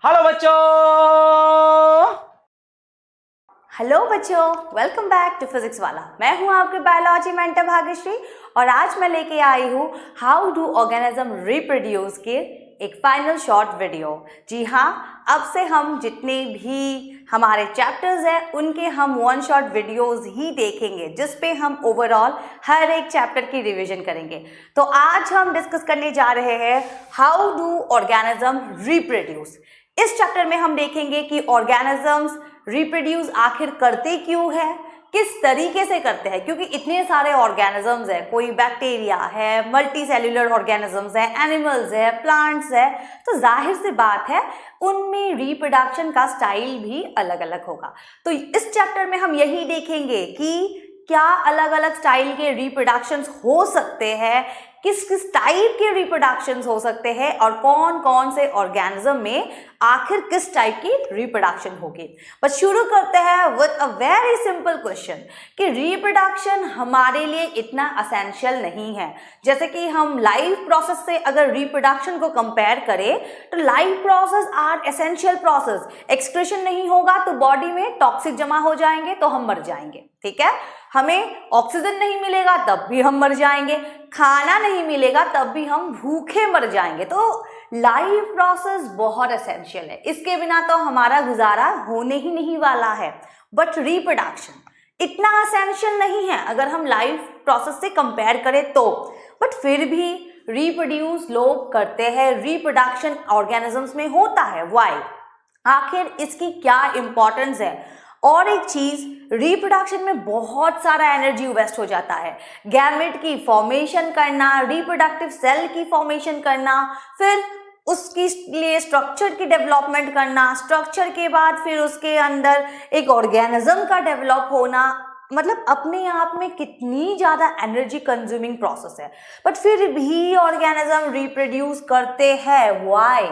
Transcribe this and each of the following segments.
Hello बच्चों। Welcome back to physics वाला। मैं हूं आपके बायोलॉजी मेंटर भाग्यश्री और आज मैं लेके आई हूं हाउ डू ऑर्गेनिज्म रिप्रोड्यूस के एक फाइनल शॉर्ट वीडियो। जी हाँ, अब से हम जितने भी हमारे चैप्टर्स हैं उनके हम वन शॉट वीडियोस ही देखेंगे जिसपे हम ओवरऑल हर एक चैप्टर की रिवीजन करेंगे। तो आज हम डिस्कस करने जा रहे हैं हाउ डू ऑर्गेनिज्म रिप्रोड्यूस। इस चैप्टर में हम देखेंगे कि ऑर्गेनिजम्स रिप्रोड्यूस आखिर करते क्यों है, किस तरीके से करते हैं, क्योंकि इतने सारे ऑर्गेनिजम्स है, कोई बैक्टीरिया है, मल्टी सेल्यूलर ऑर्गेनिजम्स है, एनिमल्स है, प्लांट्स है, तो जाहिर सी बात है उनमें रिप्रोडक्शन का स्टाइल भी अलग अलग होगा। तो इस चैप्टर में हम यही देखेंगे कि क्या अलग अलग स्टाइल के रिप्रोडक्शंस हो सकते हैं, किस किस टाइप के रिप्रोडक्शंस हो सकते हैं और कौन कौन से ऑर्गेनिज्म में आखिर किस टाइप की रिप्रोडक्शन होगी। बस शुरू करते हैं with a very simple question कि रिप्रोडक्शन हमारे लिए इतना असेंशियल नहीं है। जैसे कि हम लाइफ प्रोसेस से अगर रिप्रोडक्शन को कंपेयर करें तो life process are essential process. Excretion नहीं होगा तो बॉडी में टॉक्सिक जमा हो जाएंगे तो हम मर जाएंगे। ठीक है, हमें ऑक्सीजन नहीं मिलेगा तब भी हम मर जाएंगे, खाना नहीं मिलेगा तब भी हम भूखे मर जाएंगे। तो लाइफ प्रोसेस बहुत एसेंशियल है, इसके बिना तो हमारा गुजारा होने ही नहीं वाला है। बट रिप्रोडक्शन इतना एसेंशियल नहीं है अगर हम लाइफ प्रोसेस से कंपेयर करें तो। बट फिर भी रिप्रोड्यूस लोग करते हैं, रिप्रोडक्शन ऑर्गेनिजम्स में होता है। व्हाई, आखिर इसकी क्या इंपॉर्टेंस है। और एक चीज, रिप्रोडक्शन में बहुत सारा एनर्जी वेस्ट हो जाता है। गैमेट की फॉर्मेशन करना, रिप्रोडक्टिव सेल की फॉर्मेशन करना, फिर उसकी लिए स्ट्रक्चर की डेवलपमेंट करना, स्ट्रक्चर के बाद फिर उसके अंदर एक ऑर्गेनिज्म का डेवलप होना, मतलब अपने आप में कितनी ज्यादा एनर्जी कंज्यूमिंग प्रोसेस है। बट फिर भी ऑर्गेनिज्म रिप्रोड्यूस करते हैं। Why?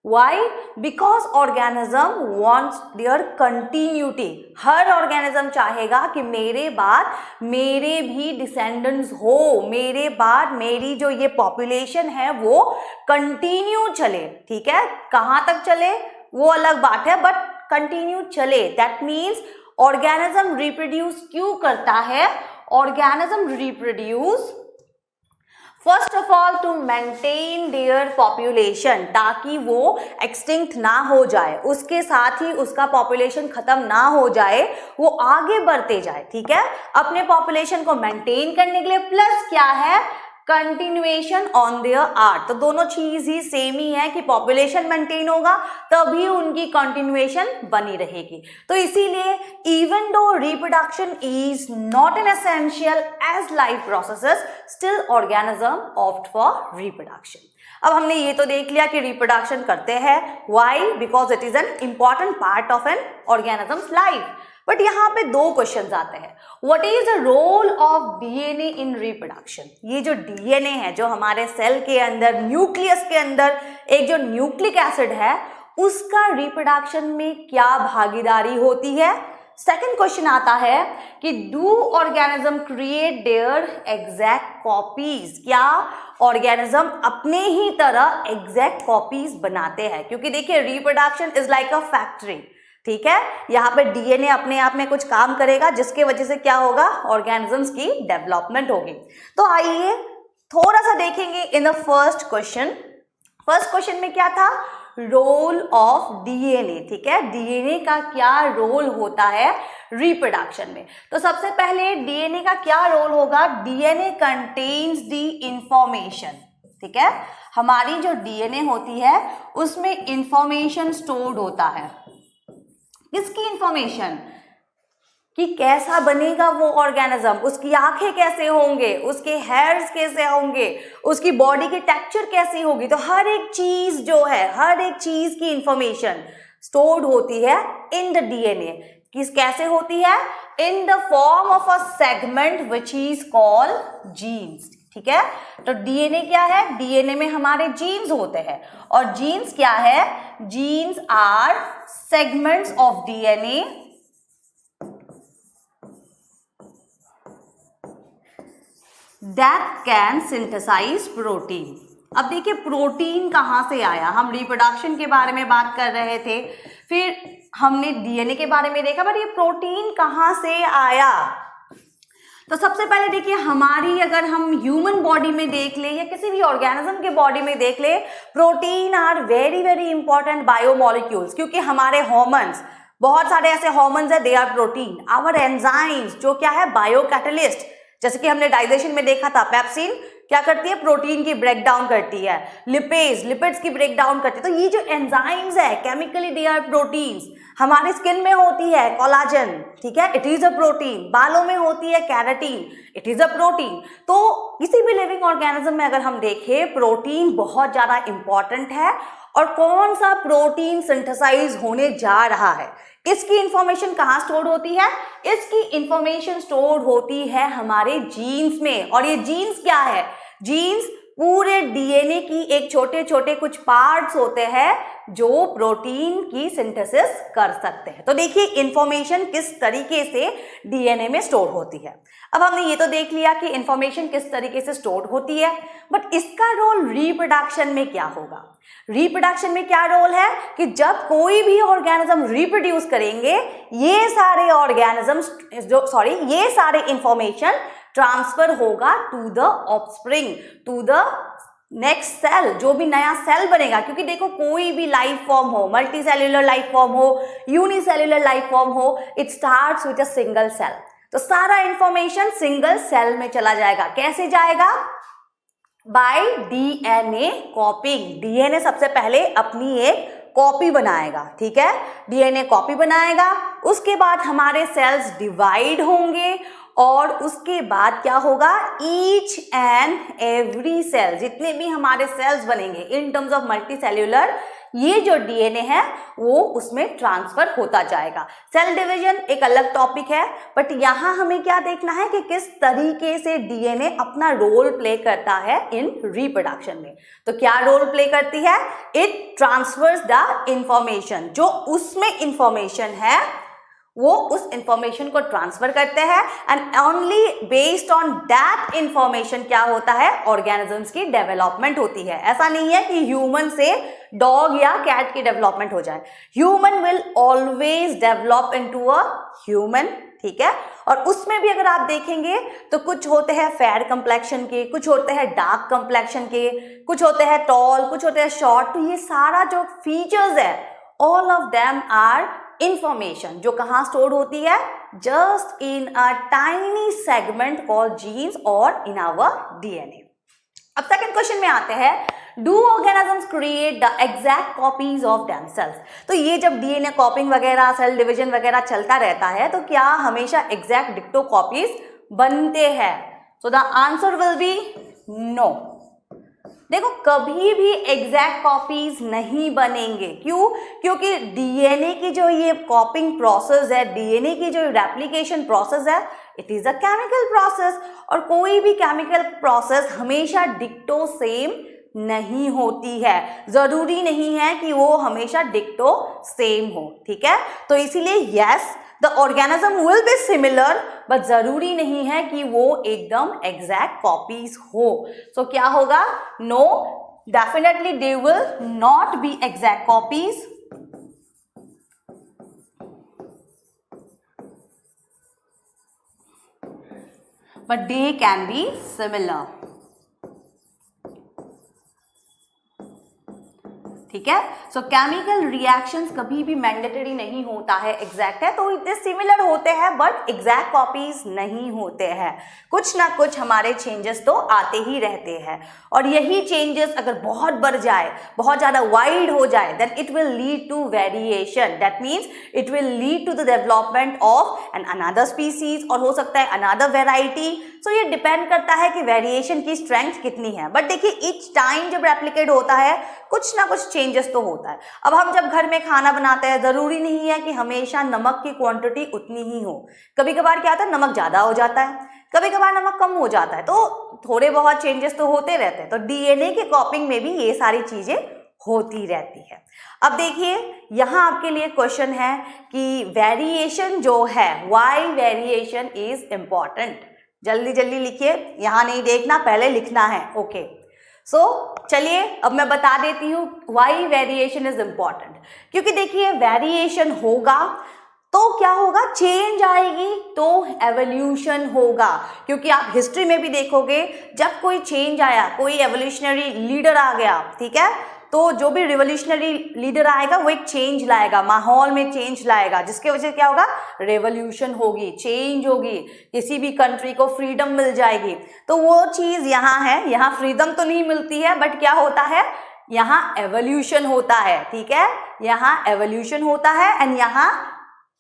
Why? Because organism wants their continuity. Her organism चाहेगा कि मेरे बाद मेरे भी डिसेंडेंट्स हो, मेरे बाद मेरी जो ये पॉपुलेशन है वो कंटिन्यू चले। ठीक है, कहाँ तक चले वो अलग बात है, बट कंटिन्यू चले। दैट मीन्स ऑर्गेनिज्म रिप्रोड्यूस क्यों करता है? Organism reproduce first of all to maintain their population, ताकि वो एक्सटिंक्ट ना हो जाए, उसके साथ ही उसका पॉपुलेशन खत्म ना हो जाए, वो आगे बढ़ते जाए। ठीक है, अपने पॉपुलेशन को मेंटेन करने के लिए, प्लस क्या है, कंटिन्यूएशन ऑन देयर आर्ट। तो दोनों चीज ही सेम ही है कि पॉपुलेशन मेंटेन होगा तभी उनकी कंटिन्यूएशन बनी रहेगी। तो इसीलिए even though reproduction is not an essential as life processes, still organism opt for reproduction. अब हमने ये तो देख लिया कि रिप्रोडक्शन करते हैं। Why? Because it is an important part of an organism's life. But यहाँ पे दो क्वेश्चंस आते हैं। What is the role of DNA in reproduction? ये जो डीएनए है, जो हमारे सेल के अंदर, न्यूक्लियस के अंदर एक जो न्यूक्लिक एसिड है, उसका रिप्रोडक्शन में क्या भागीदारी होती है? सेकंड क्वेश्चन आता है कि do organism create their exact copies? क्या ऑर्गेनिज्म अपने ही तरह एग्जैक्ट कॉपीज बनाते हैं? क्योंकि देखिए, reproduction is like a factory. ठीक है, यहाँ पे डीएनए अपने आप में कुछ काम करेगा जिसके वजह से क्या होगा, ऑर्गेनिजम्स की डेवलपमेंट होगी। तो आइए थोड़ा सा देखेंगे in the first question. First question में क्या था? Role of DNA. ठीक है, डीएनए का क्या रोल होता है रिप्रोडक्शन में? तो सबसे पहले डीएनए का क्या रोल होगा? DNA contains the information. ठीक है, हमारी जो डीएनए होती है उसमें इंफॉर्मेशन स्टोर्ड होता है। किसकी इंफॉर्मेशन? कि कैसा बनेगा वो ऑर्गेनिज्म, उसकी आंखें कैसे होंगे, उसके हेयर्स कैसे होंगे, उसकी बॉडी की टेक्सचर कैसी होगी। तो हर एक चीज जो है, हर एक चीज की इंफॉर्मेशन स्टोर्ड होती है इन द डीएनए। किस कैसे होती है? इन the form of a segment which is called jeans. ठीक है, तो डीएनए क्या है? डीएनए में हमारे जीन्स होते हैं। और जीन्स क्या है? Genes are segments of DNA that can synthesize protein। अब देखिए प्रोटीन कहाँ से आया, हम रिप्रोडक्शन के बारे में बात कर रहे थे, फिर हमने डीएनए के बारे में देखा, बट ये प्रोटीन कहाँ से आया। तो सबसे पहले देखिए हमारी, अगर हम ह्यूमन बॉडी में देख ले या किसी भी ऑर्गेनिज्म के बॉडी में देख ले, protein are very very important biomolecules, क्योंकि हमारे हॉर्मोन्स, बहुत सारे ऐसे हॉर्मोन्स है, they are protein. Our enzymes जो क्या है, बायो कैटलिस्ट, जैसे कि हमने डाइजेशन में देखा था, पेप्सिन क्या करती है, प्रोटीन की ब्रेक डाउन करती है, लिपिड्स की ब्रेक डाउन करती है। तो ये जो एंजाइम्स है केमिकली दे आर प्रोटीन्स। हमारी स्किन में होती है कोलाजन, ठीक है, इट इज अ प्रोटीन। बालों में होती है keratin, it is a protein. तो किसी भी लिविंग ऑर्गेनिज्म में अगर हम देखें, प्रोटीन बहुत ज्यादा इंपॉर्टेंट है। और कौन सा प्रोटीन सिंथेसाइज होने जा रहा है, इसकी इंफॉर्मेशन कहाँ स्टोर होती है, इसकी इंफॉर्मेशन स्टोर होती है हमारे जीन्स में। और ये जीन्स क्या है, जीन्स पूरे डीएनए की एक छोटे छोटे कुछ पार्ट्स होते हैं जो प्रोटीन की सिंथेसिस कर सकते हैं। तो देखिए इंफॉर्मेशन किस तरीके से डीएनए में स्टोर होती है। अब हमने ये तो देख लिया कि इंफॉर्मेशन किस तरीके से स्टोर होती है, बट इसका रोल रिप्रोडक्शन में क्या होगा। रिप्रोडक्शन में क्या रोल है कि जब कोई भी ऑर्गेनिज्म रिप्रोड्यूस करेंगे, ये सारे ऑर्गेनिजम्स ये सारे इंफॉर्मेशन ट्रांसफर होगा to the offspring, to the next cell, जो भी नया सेल बनेगा। क्योंकि देखो कोई भी लाइफ फॉर्म हो, मल्टी सेल्यूलर लाइफ फॉर्म हो, यूनिसेल्यूलर लाइफ फॉर्म हो, it starts with a single cell. तो सारा इंफॉर्मेशन सिंगल सेल में चला जाएगा। कैसे जाएगा, बाय डीएनए कॉपिंग। डीएनए सबसे पहले अपनी एक कॉपी बनाएगा, ठीक है, डीएनए कॉपी बनाएगा। उसके बाद हमारे सेल्स डिवाइड होंगे और उसके बाद क्या होगा, ईच एंड एवरी सेल, जितने भी हमारे सेल्स बनेंगे इन टर्म्स ऑफ मल्टी सेल्यूलर, ये जो डीएनए है वो उसमें ट्रांसफर होता जाएगा। सेल डिवीजन एक अलग टॉपिक है, बट यहां हमें क्या देखना है कि किस तरीके से डीएनए अपना रोल प्ले करता है इन रिप्रोडक्शन में। तो क्या रोल प्ले करती है, इट ट्रांसफर्स द इंफॉर्मेशन, जो उसमें इंफॉर्मेशन है वो उस इंफॉर्मेशन को ट्रांसफर करते हैं, and only based on that information क्या होता है, ऑर्गेनिजम्स की डेवलपमेंट होती है। ऐसा नहीं है कि ह्यूमन से डॉग या कैट की डेवलपमेंट हो जाए। Human will always develop into a human, ठीक है। और उसमें भी अगर आप देखेंगे तो कुछ होते हैं फेयर कंप्लेक्शन के, कुछ होते हैं डार्क कंप्लेक्शन के, कुछ होते हैं टॉल, कुछ होते हैं शॉर्ट। तो ये सारा जो फीचर्स है, all of them are information जो कहाँ स्टोर होती है, just in a tiny segment called genes और इन आवर डीएनए। अब सेकंड क्वेश्चन में आते हैं, do organisms create the exact copies of themselves. तो ये जब डीएनए कॉपिंग वगैरह, सेल डिवीजन वगैरह चलता रहता है, तो क्या हमेशा एग्जैक्ट डिक्टो कॉपीज बनते हैं? So the answer will be no. देखो कभी भी एग्जैक्ट कॉपीज नहीं बनेंगे। क्यों? क्योंकि डीएनए की जो ये कॉपिंग प्रोसेस है, डीएनए की जो रेप्लिकेशन प्रोसेस है, it is a chemical process. और कोई भी केमिकल प्रोसेस हमेशा डिक्टो सेम नहीं होती है। जरूरी नहीं है कि वो हमेशा डिक्टो सेम हो, ठीक है। तो इसीलिए yes, the organism will be similar, but जरूरी नहीं है कि वो एकदम एग्जैक्ट कॉपीज हो। सो क्या होगा? No, definitely they will not be exact copies, but they can be similar, ठीक है। सो केमिकल रिएक्शंस कभी भी मैंडेटरी नहीं होता है एग्जैक्ट है, तो इतने सिमिलर होते हैं बट एग्जैक्ट कॉपीज नहीं होते हैं। कुछ ना कुछ हमारे चेंजेस तो आते ही रहते हैं, और यही चेंजेस अगर बहुत बढ़ जाए, बहुत ज़्यादा वाइड हो जाए, then it will lead to variation. That means it will lead to the development of an another species, और हो सकता है अनदर वेराइटी। सो ये डिपेंड करता है कि वेरिएशन की स्ट्रेंथ कितनी है। बट देखिए ईच टाइम जब रेप्लिकेट होता है, कुछ ना कुछ चेंजेस तो होता है। अब हम जब घर में खाना बनाते हैं, जरूरी नहीं है कि हमेशा नमक की क्वांटिटी उतनी ही हो। कभी कभार क्या होता है, नमक ज्यादा हो जाता है, कभी कभार नमक कम हो जाता है, तो थोड़े बहुत चेंजेस तो होते रहते हैं। तो डीएनए के कॉपिंग में भी ये सारी चीजें होती रहती है। अब देखिए यहां आपके लिए क्वेश्चन है कि वेरिएशन जो है, व्हाई वेरिएशन इज इंपॉर्टेंट। जल्दी जल्दी लिखिए, यहां नहीं देखना, पहले लिखना है। ओके, सो चलिए अब मैं बता देती हूँ व्हाई वेरिएशन इज इम्पॉर्टेंट। क्योंकि देखिए वेरिएशन होगा तो क्या होगा, चेंज आएगी तो एवोल्यूशन होगा। क्योंकि आप हिस्ट्री में भी देखोगे जब कोई चेंज आया, कोई एवोल्यूशनरी लीडर आ गया, ठीक है, तो जो भी रिवोल्यूशनरी लीडर आएगा वो एक चेंज लाएगा, माहौल में चेंज लाएगा, जिसके वजह से क्या होगा, रेवोल्यूशन होगी, चेंज होगी, किसी भी कंट्री को फ्रीडम मिल जाएगी। तो वो चीज यहाँ है, यहाँ फ्रीडम तो नहीं मिलती है बट क्या होता है, यहाँ एवोल्यूशन होता है, ठीक है, यहाँ एवोल्यूशन होता है एंड यहाँ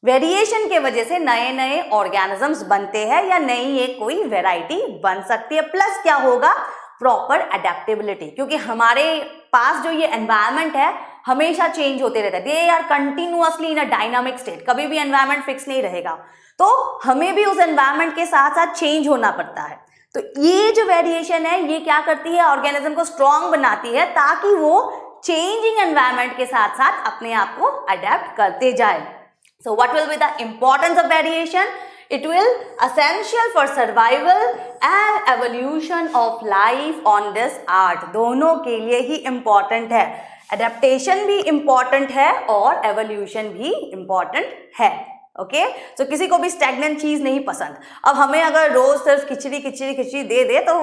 वेरिएशन के वजह से नए नए ऑर्गेनिजम्स बनते हैं या नई एक कोई वेराइटी बन सकती है। प्लस क्या होगा, प्रॉपर अडेप्टेबिलिटी, क्योंकि हमारे पास जो ये एनवायरनमेंट है हमेशा चेंज होते रहते हैं, they are continuously in a dynamic state, कभी भी एनवायरनमेंट फिक्स नहीं रहेगा, तो हमें भी उस एनवायरनमेंट के साथ साथ चेंज होना पड़ता है। तो ये जो वेरिएशन है ये क्या करती है, ऑर्गेनिज्म को स्ट्रॉन्ग बनाती है ताकि वो चेंजिंग एनवायरनमेंट के साथ साथ अपने आप को अडेप्ट करते जाए। So what will be the importance of variation? It will essential for survival and evolution of life on this earth. दोनों के लिए ही important है, adaptation भी important है और evolution भी important है। ओके, तो किसी को भी स्टैग्नेंट चीज नहीं पसंद। अब हमें अगर रोज सिर्फ खिचड़ी खिचड़ी खिचड़ी दे दे तो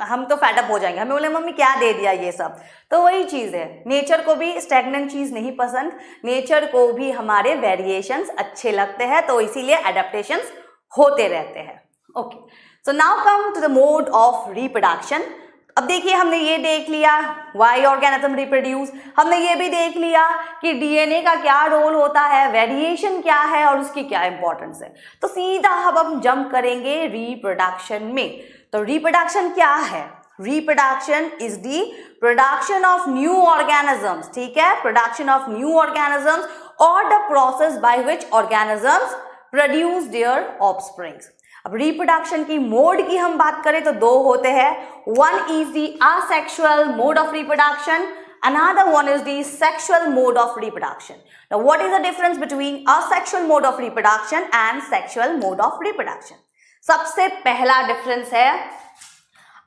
हम तो फैडअप हो जाएंगे, हमें बोले मम्मी क्या दे दिया ये सब। तो वही चीज है, नेचर को भी स्टैग्नेंट चीज नहीं पसंद, नेचर को भी हमारे वेरिएशंस अच्छे लगते हैं, तो इसीलिए एडेप्टेशंस होते रहते हैं। Okay, so now come to the mode of reproduction. अब देखिए हमने ये देख लिया व्हाई ऑर्गेनिज्म रिप्रोड्यूस, हमने ये भी देख लिया कि डीएनए का क्या रोल होता है, वेरिएशन क्या है और उसकी क्या इंपॉर्टेंस है। तो सीधा हम जंप करेंगे रिप्रोडक्शन में। तो रिप्रोडक्शन क्या है, reproduction is the production of new organisms, ठीक है, प्रोडक्शन ऑफ न्यू ऑर्गेनिजम्स और the process by which organisms produce their offsprings. अब रिप्रोडक्शन की मोड की हम बात करें तो दो होते हैं, one is the asexual mode of reproduction, another one is the sexual mode of reproduction. Now what is the difference between asexual mode of reproduction and sexual mode of reproduction? सबसे पहला डिफरेंस है,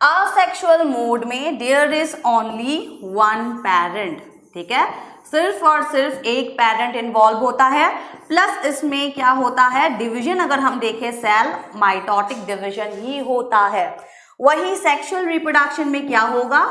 asexual mode में there is only one parent, ठीक है, सिर्फ और सिर्फ एक पेरेंट इन्वॉल्व होता है, प्लस इसमें क्या होता है, डिवीजन अगर हम देखें सेल माइटोटिक डिवीजन ही होता है। वही सेक्सुअल रिप्रोडक्शन में क्या होगा,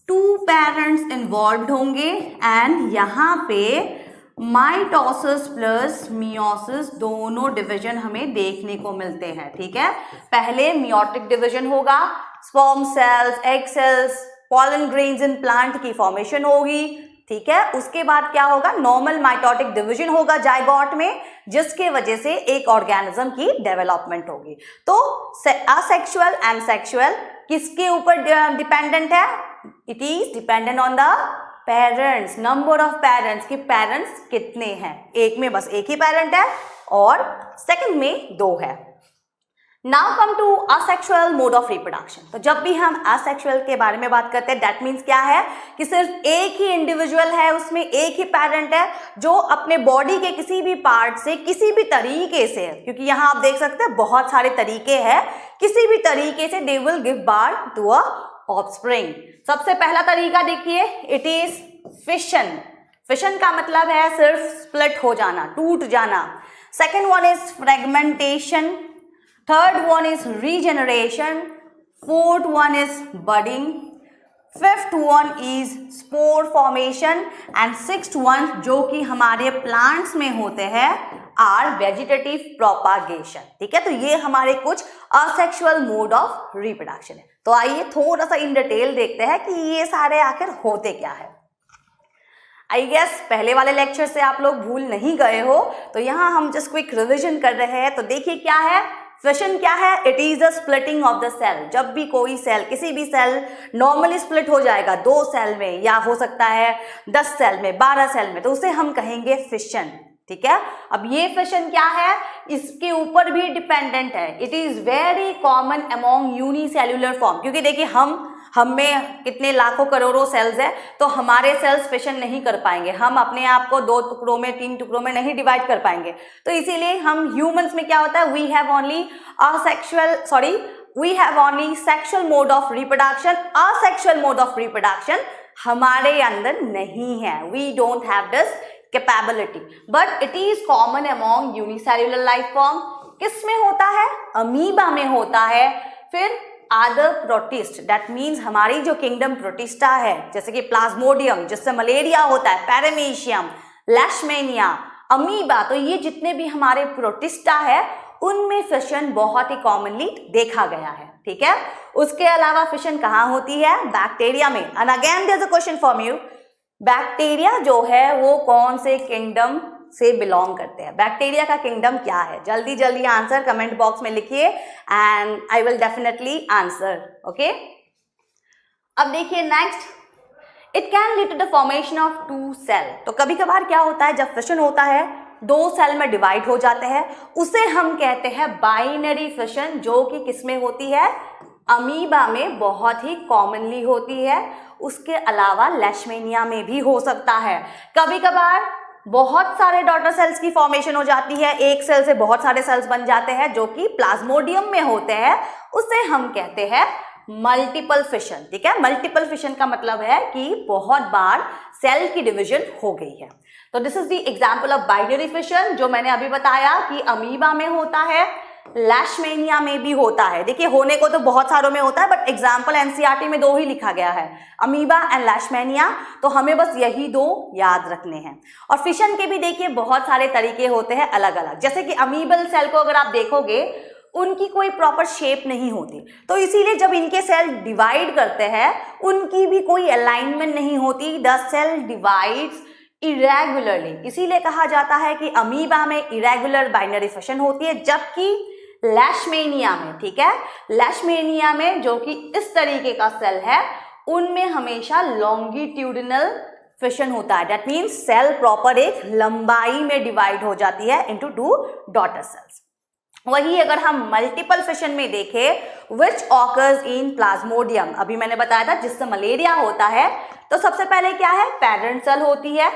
टू पेरेंट्स इन्वॉल्व होंगे एंड यहाँ पे माइटोसिस प्लस मियोसिस दोनों डिवीजन हमें देखने को मिलते हैं, ठीक है। पहले मियोटिक डिवीजन होगा, sperm cells, egg cells, pollen grains in plant की फॉर्मेशन होगी, ठीक है। उसके बाद क्या होगा, नॉर्मल माइटोटिक डिवीजन होगा जाइगोट में, जिसके वजह से एक ऑर्गेनिज्म की डेवलपमेंट होगी। तो असेक्सुअल एंड सेक्सुअल किसके ऊपर डिपेंडेंट है, it is dependent on the parents, number of parents, कि पेरेंट्स कितने हैं, एक में बस एक ही पेरेंट है और सेकंड में दो है। Now come to asexual mode of reproduction. तो जब भी हम असेक्सुअल के बारे में बात करते हैं, दैट मीन्स क्या है कि सिर्फ एक ही इंडिविजुअल है, उसमें एक ही पेरेंट है जो अपने बॉडी के किसी भी पार्ट से किसी भी तरीके से, क्योंकि यहाँ आप देख सकते हैं बहुत सारे तरीके हैं, किसी भी तरीके से they will give birth to a offspring. सबसे पहला तरीका देखिए, इट इज फिशन। फिशन का मतलब है सिर्फ स्प्लिट हो जाना, टूट जाना। Second one is fragmentation, third one is regeneration, fourth one is budding, fifth one is spore formation and sixth one जो कि हमारे प्लांट्स में होते हैं are vegetative propagation, ठीक है। तो ये हमारे कुछ असेक्सुअल मोड ऑफ रिप्रोडक्शन है। तो आइए थोड़ा सा इन डिटेल देखते हैं कि ये सारे आखिर होते क्या है। आई गेस पहले वाले लेक्चर से आप लोग भूल नहीं गए हो, तो यहाँ हम जस्ट क्विक रिविजन कर रहे हैं। तो देखिए क्या है, फिशन क्या है, it is the splitting of the cell. जब भी कोई सेल, किसी भी सेल नॉर्मली स्प्लिट हो जाएगा 2 सेल में, या हो सकता है 10 सेल में, 12 सेल में, तो उसे हम कहेंगे फिशन, ठीक है। अब ये फिशन क्या है, इसके ऊपर भी डिपेंडेंट है, it is very common among unicellular form, क्योंकि देखिए हम में कितने लाखों करोड़ों सेल्स है, तो हमारे सेल्स फिशन नहीं कर पाएंगे, हम अपने आप को 2 टुकड़ों में 3 टुकड़ों में नहीं डिवाइड कर पाएंगे। तो इसीलिए हम ह्यूमंस में क्या होता है, we have only we have only sexual mode of reproduction, asexual mode of reproduction हमारे अंदर नहीं है, we don't have this capability, but it is common among unicellular life form. किस में होता है? अमीबा में होता है। फिर अदर प्रोटिस्ट, दैट मीन्स हमारी जो किंगडम प्रोटिस्टा है, जैसे कि प्लाज्मोडियम जिससे मलेरिया होता है, पैरामीशियम, लेशमेनिया, अमीबा, तो ये जितने भी हमारे प्रोटिस्टा है उनमें फिशन बहुत ही कॉमनली देखा गया है। ठीक है, उसके अलावा फिशन कहाँ होती है? बैक्टीरिया में। And again there is a question for you, bacteria जो है वो कौन से किंगडम से बिलोंग करते हैं? बैक्टीरिया का किंगडम क्या है? जल्दी जल्दी आंसर कमेंट बॉक्स में लिखिए and I will definitely answer. Okay, अब देखिए next, it can lead to the formation of two cell. तो कभी कभार क्या होता है, जब फिशन होता है दो सेल में डिवाइड हो जाते हैं, उसे हम कहते हैं बाइनरी फिशन, जो कि किसमें होती है? अमीबा में बहुत ही कॉमनली होती है। उसके अलावा लेशमेनिया में भी हो सकता है। कभी कभार बहुत सारे डॉटर सेल्स की फॉर्मेशन हो जाती है, एक सेल से बहुत सारे सेल्स बन जाते हैं, जो कि प्लाज्मोडियम में होते हैं, उसे हम कहते हैं मल्टीपल फिशन। ठीक है, मल्टीपल फिशन का मतलब है कि बहुत बार सेल की डिवीजन हो गई है। तो this is the example of binary fission, जो मैंने अभी बताया कि अमीबा में होता है, लेशमेनिया में भी होता है। देखिए होने को तो बहुत सारों में होता है, बट एग्जाम्पल एनसीईआरटी में 2 ही लिखा गया है, अमीबा एंड लेशमेनिया, तो हमें बस यही 2 याद रखने हैं। और फिशन के भी देखिए बहुत सारे तरीके होते हैं अलग अलग, जैसे कि अमीबल सेल को अगर आप देखोगे उनकी कोई प्रॉपर शेप नहीं होती, तो इसीलिए जब इनके सेल डिवाइड करते हैं उनकी भी कोई अलाइनमेंट नहीं होती, द सेल डिवाइड्स इरेगुलरली, इसीलिए कहा जाता है कि अमीबा में इरेगुलर बाइनरी फिशन होती है, जबकि लेशमेनिया में, ठीक है, लेशमेनिया में जो कि इस तरीके का सेल है, उनमें हमेशा लॉन्गिट्यूडिनल फिशन होता है। दैट मीन्स सेल प्रॉपर एक लंबाई में डिवाइड हो जाती है इनटू 2 डॉटर सेल्स। वही अगर हम मल्टीपल फिशन में देखें विच ऑकर्स इन प्लाज्मोडियम, अभी मैंने बताया था जिससे मलेरिया होता है, तो सबसे पहले क्या है? पेरेंट सेल होती है।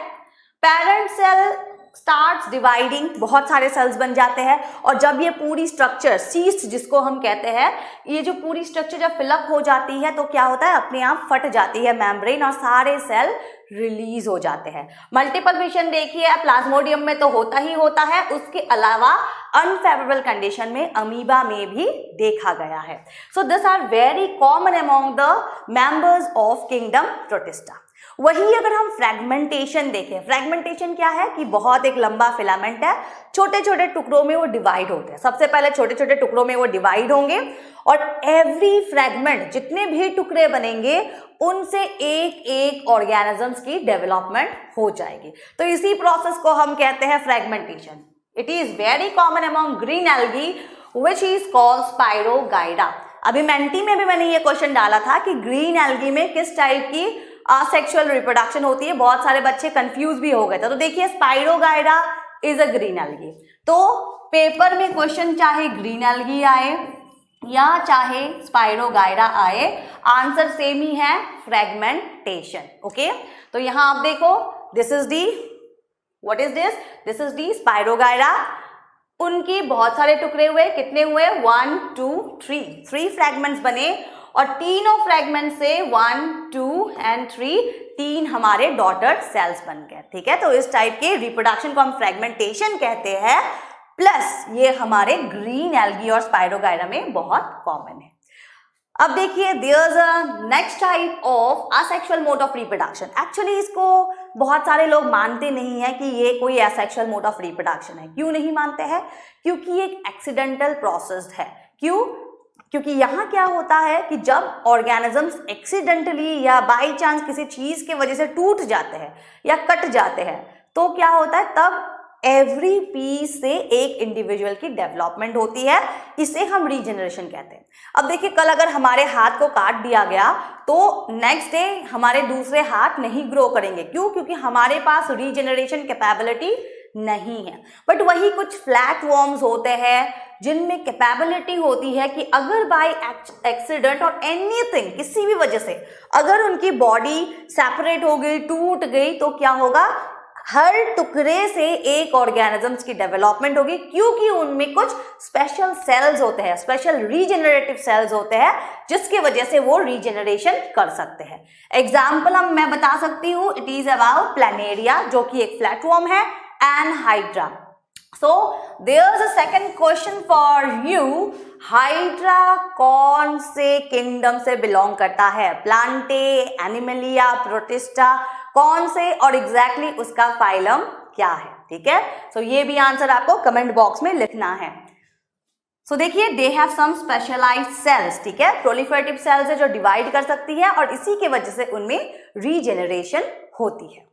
पेरेंट सेल स्टार्ट्स डिवाइडिंग, बहुत सारे सेल्स बन जाते हैं, और जब ये पूरी स्ट्रक्चर सीस्ट जिसको हम कहते हैं, ये जो पूरी स्ट्रक्चर जब फिलअप हो जाती है तो क्या होता है? अपने आप फट जाती है मेम्ब्रेन और सारे सेल रिलीज हो जाते हैं। मल्टीपल फिशन देखिए प्लाज्मोडियम में तो होता ही होता है, उसके अलावा अनफेवरेबल कंडीशन में अमीबा में भी देखा गया है। So this are very common among the members of kingdom Protista. वही अगर हम फ्रेगमेंटेशन देखें, फ्रेगमेंटेशन क्या है कि बहुत एक लंबा फिलामेंट है, छोटे छोटे टुकड़ों में वो डिवाइड होते हैं। सबसे पहले छोटे छोटे टुकड़ों में वो डिवाइड होंगे और एवरी फ्रेगमेंट, जितने भी टुकड़े बनेंगे उनसे एक एक ऑर्गेनिजम्स की डेवलपमेंट हो जाएगी। तो इसी प्रोसेस को हम कहते हैं fragmentation. It is very common among green algae which is called Spirogyra. अभी मेंटी में भी मैंने ये क्वेश्चन डाला था कि ग्रीन एल्गी में किस टाइप की असेक्सुअल रिप्रोडक्शन होती है, बहुत सारे बच्चे कंफ्यूज भी हो गए थे। तो देखिए स्पाइरोगाइडा इज अ ग्रीन एल्गी। तो पेपर में क्वेश्चन चाहे ग्रीन एल्गी आए या चाहे स्पाइरोगाइडा आए, आंसर सेम ही है, फ्रेगमेंटेशन। ओके, तो यहां आप देखो this is the, what is this? This is the Spirogyra. उनकी बहुत सारे टुकड़े हुए, कितने हुए? 1 2 3 फ्रैगमेंट्स बने, और तीनों फ्रैगमेंट से 1 2 एंड 3 हमारे डॉटर सेल्स बन गए। ठीक है, तो इस टाइप के रिप्रोडक्शन को हम फ्रैगमेंटेशन कहते हैं। प्लस ये हमारे ग्रीन एल्गी और स्पाइरोगाइडा में बहुत कॉमन है। अब देखिए there is a next type of asexual mode of reproduction. Actually इसको बहुत सारे लोग मानते नहीं है कि ये कोई असेक्सुअल मोड ऑफ रिप्रोडक्शन है। क्यों नहीं मानते हैं? क्योंकि ये एक एक्सीडेंटल प्रोसेस है। क्यों? क्योंकि यहाँ क्या होता है कि जब ऑर्गेनिजम्स एक्सीडेंटली या बाई चांस किसी चीज के वजह से टूट जाते हैं या कट जाते हैं, तो क्या होता है? तब एवरी पीस से एक इंडिविजुअल की डेवलपमेंट होती है, इसे हम रीजनरेशन कहते हैं। अब देखिए कल अगर हमारे हाथ को काट दिया गया तो नेक्स्ट डे हमारे दूसरे हाथ नहीं ग्रो करेंगे। क्यों? क्योंकि हमारे पास रीजनरेशन कैपेबिलिटी नहीं है। बट वही कुछ फ्लैट वॉर्म्स होते हैं जिनमें कैपेबिलिटी होती है कि अगर बाय एक्सीडेंट और एनीथिंग, किसी भी वजह से अगर उनकी बॉडी सेपरेट हो गई, टूट गई, तो क्या होगा? हर टुकड़े से एक ऑर्गेनिजम्स की डेवलपमेंट होगी, क्योंकि उनमें कुछ स्पेशल सेल्स होते हैं, स्पेशल रीजेनरेटिव सेल्स होते हैं, जिसकी वजह से वो रीजेनरेशन कर सकते हैं। एग्जाम्पल मैं बता सकती हूँ, इट इज अबाउट प्लैनेरिया, जो कि एक फ्लैटवर्म है, and hydra. So there's a second question for you. Hydra कौन से किंगडम से बिलोंग करता है? प्लांटे, एनिमलिया, प्रोटिस्टा, कौन से, और एग्जैक्टली उसका फाइलम क्या है? ठीक है, सो ये भी आंसर आपको कमेंट बॉक्स में लिखना है। सो देखिए, they have some specialized cells, ठीक है, प्रोलिफरेटिव सेल्स है जो डिवाइड कर सकती है, और इसी की वजह से उनमें रीजेनरेशन होती है।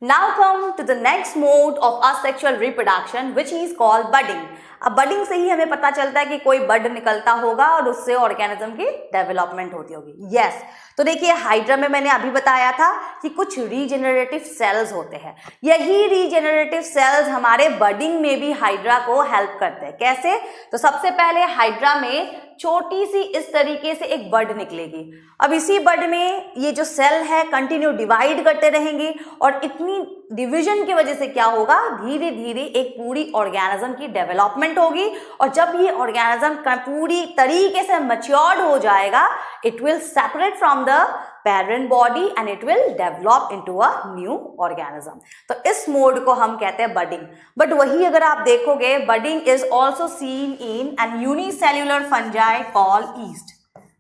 Now come to the next mode of asexual reproduction, which is called budding. अब बडिंग से ही हमें पता चलता है कि कोई बड निकलता होगा और उससे ऑर्गेनिज्म की डेवलपमेंट होती होगी। यस, तो देखिए हाइड्रा में मैंने अभी बताया था कि कुछ रीजेनरेटिव सेल्स होते हैं। यही रीजेनरेटिव सेल्स हमारे बडिंग में भी हाइड्रा को हेल्प करते हैं। कैसे? तो सबसे पहले हाइड्रा में छोटी सी इस तरीके से एक बड निकलेगी। अब इसी बड में ये जो सेल है कंटिन्यू डिवाइड करते रहेंगे, और इतनी डिवीजन की वजह से क्या होगा, धीरे धीरे एक पूरी ऑर्गेनिज्म की डेवलपमेंट होगी, और जब ये ऑर्गेनिज्म पूरी तरीके से मैच्योर्ड हो जाएगा, it will separate from the parent body and it will develop into a new organism. तो इस मोड को हम कहते हैं बडिंग। बट वही अगर आप देखोगे, budding is also seen in an unicellular fungi called east.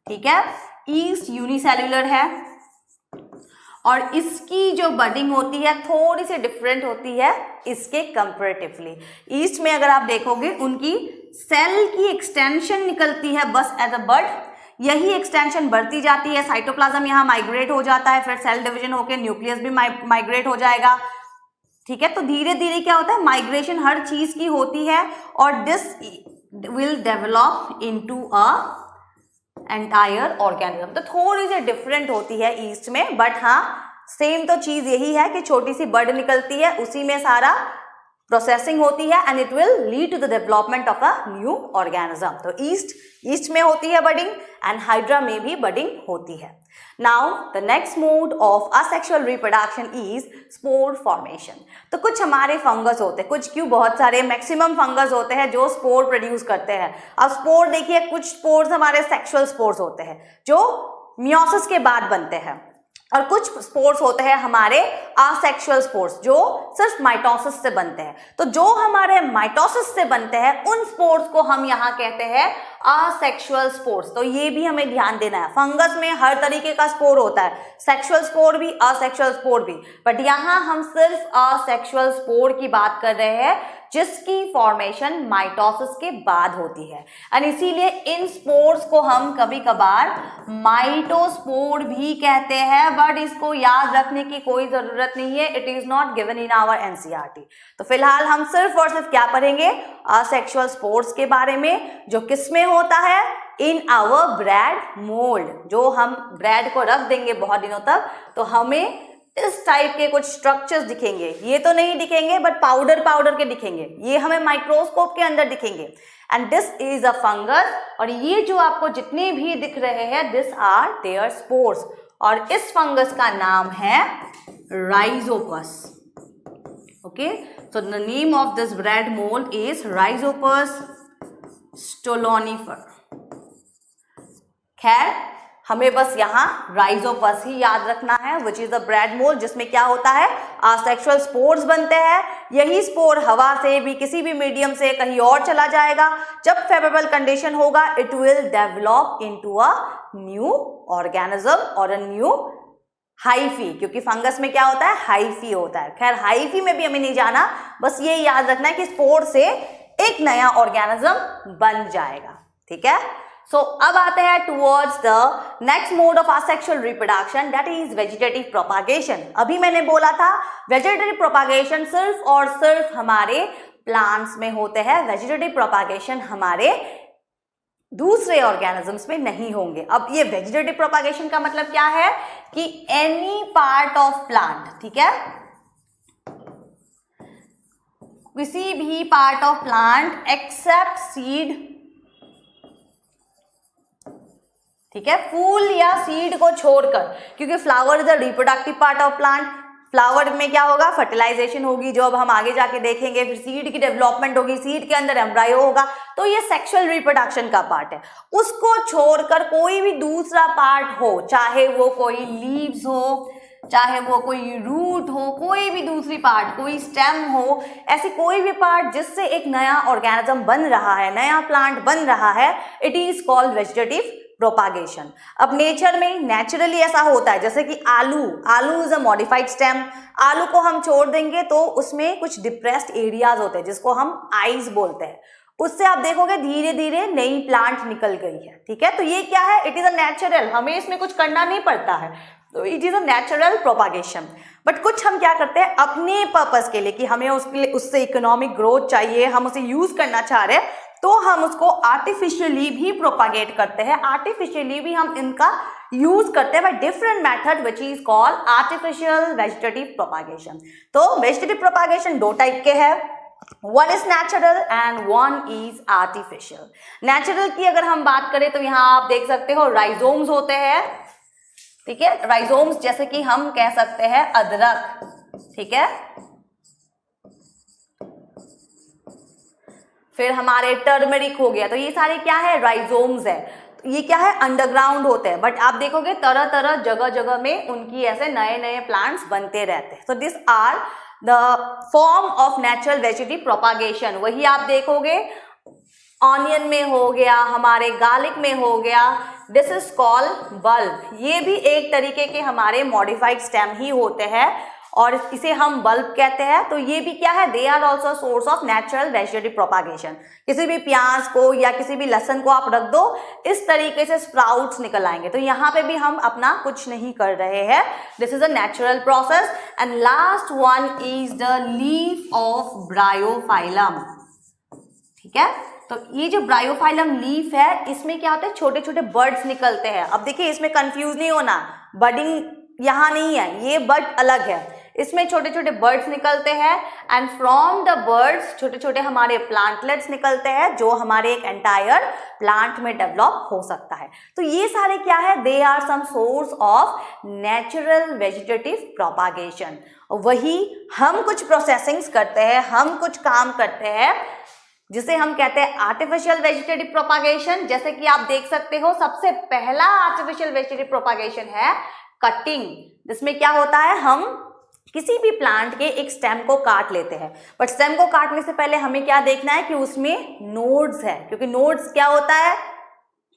ठीक है, ईस्ट यूनिसेल्युलर है, और इसकी जो बडिंग होती है थोड़ी सी डिफरेंट होती है इसके कंपैरेटिवली। ईस्ट में अगर आप देखोगे, उनकी सेल की एक्सटेंशन निकलती है बस एज अ बड, यही एक्सटेंशन बढ़ती जाती है, साइटोप्लाज्म यहाँ माइग्रेट हो जाता है, फिर सेल डिवीजन होकर न्यूक्लियस भी माइग्रेट हो जाएगा। ठीक है, तो धीरे धीरे क्या होता है, माइग्रेशन हर चीज की होती है, और this will develop into a entire organism. तो थोड़ी सी डिफरेंट होती है ईस्ट में, बट हाँ सेम तो चीज यही है कि छोटी सी बड निकलती है, उसी में सारा प्रोसेसिंग होती है, and it will lead to the development of a new organism. तो ईस्ट में होती है बडिंग, एंड हाइड्रा में भी बडिंग होती है। Now the next mode of asexual reproduction is spore formation. तो कुछ हमारे फंगस होते हैं, कुछ क्यों, बहुत सारे, मैक्सिमम फंगस होते हैं जो स्पोर प्रोड्यूस करते हैं। अब स्पोर देखिए, कुछ स्पोर्स हमारे सेक्सुअल स्पोर्स होते हैं जो मियोसिस के बाद बनते हैं, और कुछ स्पोर्स होते हैं हमारे असेक्सुअल स्पोर्स जो सिर्फ माइटोसिस से बनते हैं। तो जो हमारे माइटोसिस से बनते हैं उन स्पोर्स को हम यहाँ कहते हैं असेक्सुअल स्पोर्स। तो ये भी हमें ध्यान देना है, फंगस में हर तरीके का स्पोर होता है, सेक्सुअल स्पोर भी, असेक्सुअल स्पोर भी, बट यहाँ हम सिर्फ असेक्सुअल स्पोर की बात कर रहे हैं जिसकी फॉर्मेशन माइटोसिस के बाद होती है। एंड इसीलिए इन स्पोर्स को हम कभी कभार माइटोस्पोर भी कहते हैं, बट इसको याद रखने की कोई जरूरत नहीं है, it is not given in our NCERT. तो फिलहाल हम सिर्फ और सिर्फ क्या पढ़ेंगे, असेक्सुअल स्पोर्स के बारे में, जो किसमें होता है, इन आवर ब्रेड मोल्ड। जो हम ब्रेड को रख देंगे बहुत दिनों तक, तो हमें इस टाइप के कुछ स्ट्रक्चर्स दिखेंगे, ये तो नहीं दिखेंगे बट पाउडर के दिखेंगे, ये हमें माइक्रोस्कोप के अंदर दिखेंगे, and this is a fungus. और ये जो आपको जितने भी दिख रहे हैं, दिस आर देयर स्पोर्स, और इस फंगस का नाम है Rhizopus. Okay, so the name of this bread mould is Rhizopus stolonifer. खैर, हमें बस यहाँ राइजोपस ही याद रखना है, which is the bread mould, जिसमें क्या होता है, असेक्सुअल स्पोर्स बनते हैं। यही स्पोर हवा से भी, किसी भी मीडियम से कहीं और चला जाएगा, जब फेवरेबल कंडीशन होगा it will develop into a new organism और अ न्यू हाइफी, क्योंकि फंगस में क्या होता है, हाइफी होता है। खैर, हाइफी में भी हमें नहीं जाना, बस ये याद रखना है कि स्पोर से एक नया ऑर्गेनिज्म बन जाएगा। ठीक है, सो अब आते हैं towards the next mode of asexual reproduction, that is vegetative propagation. अभी मैंने बोला था वेजिटेटिव प्रोपागेशन सिर्फ और सिर्फ हमारे प्लांट्स में होते हैं, वेजिटेटिव प्रोपागेशन हमारे दूसरे ऑर्गेनिजम्स में नहीं होंगे। अब ये वेजिटेटिव प्रोपागेशन का मतलब क्या है कि एनी पार्ट ऑफ प्लांट, ठीक है, किसी भी part of plant except seed, ठीक है, फूल या सीड को छोड़कर, क्योंकि flower is a reproductive part of plant, flower में क्या होगा, फर्टिलाइजेशन होगी जो अब हम आगे जाके देखेंगे, फिर सीड की डेवलपमेंट होगी, सीड के अंदर एम्ब्रायो होगा, तो ये सेक्सुअल रिप्रोडक्शन का पार्ट है। उसको छोड़कर कोई भी दूसरा पार्ट हो, चाहे वो कोई लीव्स हो, चाहे वो कोई रूट हो, कोई भी दूसरी पार्ट, कोई स्टेम हो, ऐसी कोई भी पार्ट जिससे एक नया ऑर्गेनिज्म बन रहा है, नया प्लांट बन रहा है, it is called vegetative propagation. अब नेचर में नेचुरली ऐसा होता है, जैसे कि आलू इज अ मॉडिफाइड स्टेम। आलू को हम छोड़ देंगे तो उसमें कुछ डिप्रेस्ड एरियाज होते हैं जिसको हम आइज बोलते हैं, उससे आप देखोगे धीरे धीरे नई प्लांट निकल गई है। ठीक है, तो ये क्या है, इट इज अ नेचुरल, हमें इसमें कुछ करना नहीं पड़ता है, तो it is a natural propagation. But कुछ हम क्या करते हैं अपने पर्पस के लिए, कि हमें उसके लिए उससे इकोनॉमिक ग्रोथ चाहिए, हम उसे यूज करना चाह रहे हैं, तो हम उसको आर्टिफिशियली भी प्रोपागेट करते हैं, आर्टिफिशियली भी हम इनका यूज करते हैं by different method which is called artificial vegetative propagation. तो वेजिटेटिव प्रोपागेशन दो टाइप के हैं, one is natural and one is artificial. Natural की अगर हम बात करें तो यहाँ आप देख सकते हो राइजोम्स होते हैं, ठीक है, राइजोम्स जैसे कि हम कह सकते हैं अदरक, ठीक है, फिर हमारे टर्मरिक हो गया, तो ये सारे क्या है, राइजोम्स है। तो ये क्या है, अंडरग्राउंड होते हैं, बट आप देखोगे तरह तरह जगह जगह में उनकी ऐसे नए नए प्लांट्स बनते रहते हैं। तो this are the form of natural vegetative propagation. वही आप देखोगे ऑनियन में हो गया, हमारे गार्लिक में हो गया, दिस इज कॉल्ड बल्ब। ये भी एक तरीके के हमारे मॉडिफाइड स्टेम ही होते हैं और इसे हम बल्ब कहते हैं। तो ये भी क्या है, they are also source of natural vegetative propagation. किसी भी प्याज को या किसी भी लहसन को आप रख दो, इस तरीके से स्प्राउट्स निकल आएंगे। तो यहाँ पे भी हम अपना कुछ नहीं कर रहे हैं, this is a natural process. And last one is the leaf of Bryophyllum. ठीक है, तो ये जो ब्रायोफाइलम लीफ है, इसमें क्या होता है, छोटे छोटे बर्ड्स निकलते हैं। अब देखिए इसमें कंफ्यूज नहीं होना, बडिंग यहाँ नहीं है, ये बर्ड अलग है, इसमें छोटे छोटे बर्ड्स निकलते हैं एंड फ्रॉम द बर्ड्स छोटे छोटे हमारे प्लांटलेट्स निकलते हैं जो हमारे एक एंटायर प्लांट में डेवलप हो सकता है। तो ये सारे क्या है, they are some source of natural vegetative propagation. वही हम कुछ प्रोसेसिंग्स करते हैं, हम कुछ काम करते हैं जिसे हम कहते हैं आर्टिफिशियल वेजिटेटिव प्रोपागेशन। जैसे कि आप देख सकते हो सबसे पहला आर्टिफिशियल वेजिटेटिव प्रोपागेशन है कटिंग, जिसमें क्या होता है, हम किसी भी प्लांट के एक स्टेम को काट लेते हैं, बट स्टेम को काटने से पहले हमें क्या देखना है कि उसमें नोड्स है, क्योंकि नोड्स क्या होता है,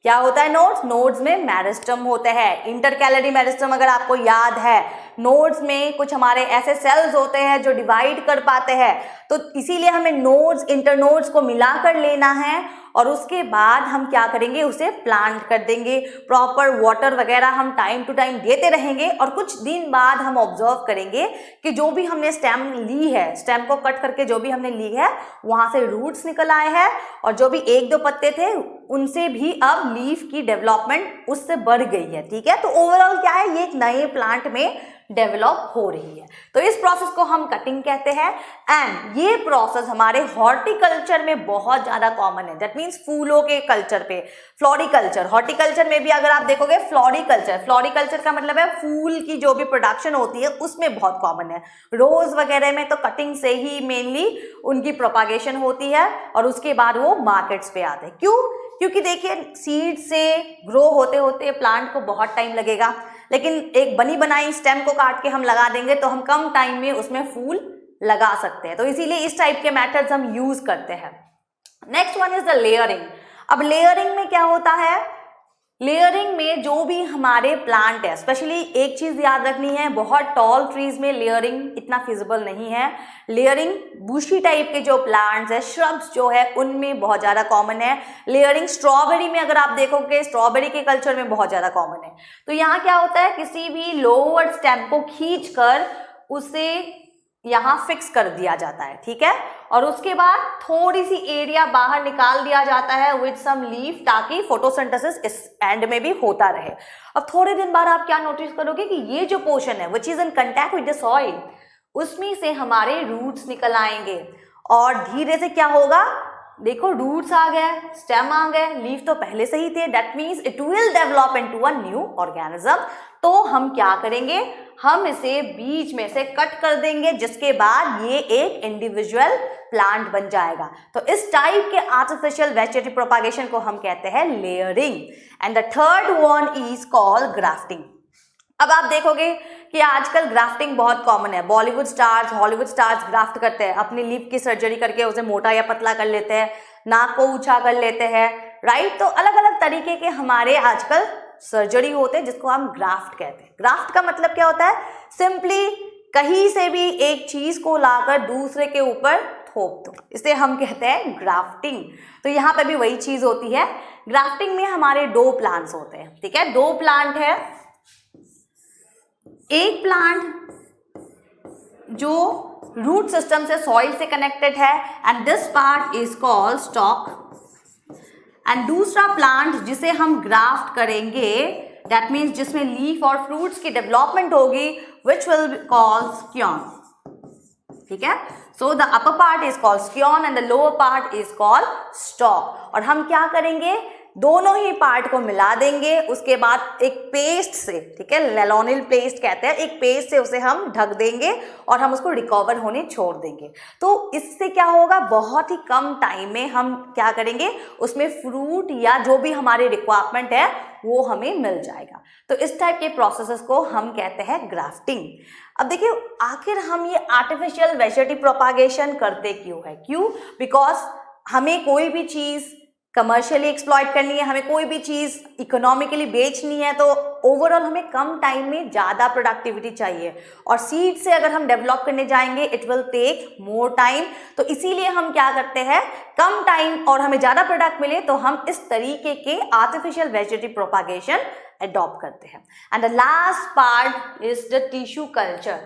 क्या होता है नोड्स, नोड्स में मेरिस्टम होते हैं, इंटरकैलरी मेरिस्टम अगर आपको याद है। नोड्स में कुछ हमारे ऐसे सेल्स होते हैं जो डिवाइड कर पाते हैं, तो इसीलिए हमें नोड्स इंटरनोड्स को मिलाकर लेना है और उसके बाद हम क्या करेंगे, उसे प्लांट कर देंगे। प्रॉपर वाटर वगैरह हम टाइम टू टाइम देते रहेंगे और कुछ दिन बाद हम ऑब्जर्व करेंगे कि जो भी हमने स्टेम ली है, स्टेम को कट करके जो भी हमने ली है, वहां से रूट्स निकल आए हैं और जो भी एक दो पत्ते थे उनसे भी अब लीफ की डेवलपमेंट उससे बढ़ गई है। ठीक है, तो ओवरऑल क्या है, ये एक नए प्लांट में डेवलप हो रही है। तो इस प्रोसेस को हम कटिंग कहते हैं एंड ये प्रोसेस हमारे हॉर्टिकल्चर में बहुत ज्यादा कॉमन है। दैट मीन्स फूलों के कल्चर पे, फ्लोरिकल्चर, हॉर्टिकल्चर में भी अगर आप देखोगे फ्लोरिकल्चर, फ्लोरिकल्चर का मतलब है फूल की जो भी प्रोडक्शन होती है उसमें बहुत कॉमन है। रोज वगैरह में तो कटिंग से ही मेनली उनकी प्रोपागेशन होती है और उसके बाद वो मार्केट्स पे आते हैं। क्यों? क्योंकि देखिए सीड से ग्रो होते होते प्लांट को बहुत टाइम लगेगा, लेकिन एक बनी बनाई स्टेम को काट के हम लगा देंगे तो हम कम टाइम में उसमें फूल लगा सकते हैं। तो इसीलिए इस टाइप के मेथड्स हम यूज करते हैं। Next one is the layering. अब लेयरिंग में क्या होता है, लेयरिंग में जो भी हमारे प्लांट है, स्पेशली एक चीज याद रखनी है, बहुत टॉल ट्रीज में लेयरिंग इतना फिजिबल नहीं है। लेयरिंग बुशी टाइप के जो प्लांट्स है, श्रब्स जो है, उनमें बहुत ज्यादा कॉमन है। लेयरिंग स्ट्रॉबेरी में अगर आप देखोगे, स्ट्रॉबेरी के कल्चर में बहुत ज्यादा कॉमन है। तो यहाँ क्या होता है, किसी भी लोअर स्टेम को खींचकर उसे यहाँ फिक्स कर दिया जाता है, ठीक है, और उसके बाद थोड़ी सी एरिया बाहर निकाल दिया जाता है विद सम लीफ, ताकि फोटोसिंथेसिस इस एंड में भी होता रहे। अब थोड़े दिन बाद आप क्या नोटिस करोगे कि ये जो पोर्शन है which is in contact with the soil, उसमें से हमारे रूट्स निकल आएंगे और धीरे से क्या होगा, देखो रूट्स आ गए, स्टेम आ गए, लीफ तो पहले से ही थे। That means it will develop into a new organism. तो हम क्या करेंगे, हम इसे बीच में से कट कर देंगे, जिसके बाद ये एक इंडिविजुअल प्लांट बन जाएगा। तो इस टाइप के आर्टिफिशियल वेजिटेटिव प्रोपागेशन को हम कहते हैं layering. And the third one is called grafting. अब आप देखोगे कि आजकल ग्राफ्टिंग बहुत कॉमन है। Bollywood stars, Hollywood stars graft करते हैं, अपनी लिप की सर्जरी करके उसे मोटा या पतला कर लेते हैं, नाक को ऊंचा कर लेते हैं, राइट। तो अलग अलग तरीके के हमारे आजकल सर्जरी होते हैं जिसको हम ग्राफ्ट कहते हैं। ग्राफ्ट का मतलब क्या होता है, सिंपली कहीं से भी एक चीज को लाकर दूसरे के ऊपर थोप दो, इसे हम कहते हैं ग्राफ्टिंग। तो यहाँ पे भी वही चीज होती है। ग्राफ्टिंग में हमारे दो प्लांट्स होते हैं, ठीक है, दो प्लांट है। एक प्लांट जो रूट सिस्टम से सॉइल से कनेक्टेड है and this part is called stock, and दूसरा प्लांट जिसे हम ग्राफ्ट करेंगे दैट मीन्स जिसमें लीफ और फ्रूट्स की डेवलपमेंट होगी which will be called scion, ठीक है। So the upper part is called scion and the lower part is called stock. और हम क्या करेंगे, दोनों ही पार्ट को मिला देंगे, उसके बाद एक पेस्ट से, ठीक है, लेलोनिल पेस्ट कहते हैं, एक पेस्ट से उसे हम ढक देंगे और हम उसको रिकवर होने छोड़ देंगे। तो इससे क्या होगा, बहुत ही कम टाइम में हम क्या करेंगे, उसमें फ्रूट या जो भी हमारे रिक्वायरमेंट है वो हमें मिल जाएगा। तो इस टाइप के प्रोसेसेस को हम कहते हैं ग्राफ्टिंग। अब देखिए, आखिर हम ये आर्टिफिशियल वेजिटेटिव प्रोपागेशन करते क्यों है, क्यों, बिकॉज हमें कोई भी चीज कमर्शियली एक्सप्लॉइट करनी है, हमें कोई भी चीज इकोनॉमिकली बेचनी है, तो ओवरऑल हमें कम टाइम में ज्यादा प्रोडक्टिविटी चाहिए, और सीड से अगर हम डेवलप करने जाएंगे it will take more time. तो इसीलिए हम क्या करते हैं, कम टाइम और हमें ज्यादा प्रोडक्ट मिले तो हम इस तरीके के आर्टिफिशियल वेजिटेटिव प्रोपागेशन अडॉप्ट करते हैं। And the last part is the tissue culture,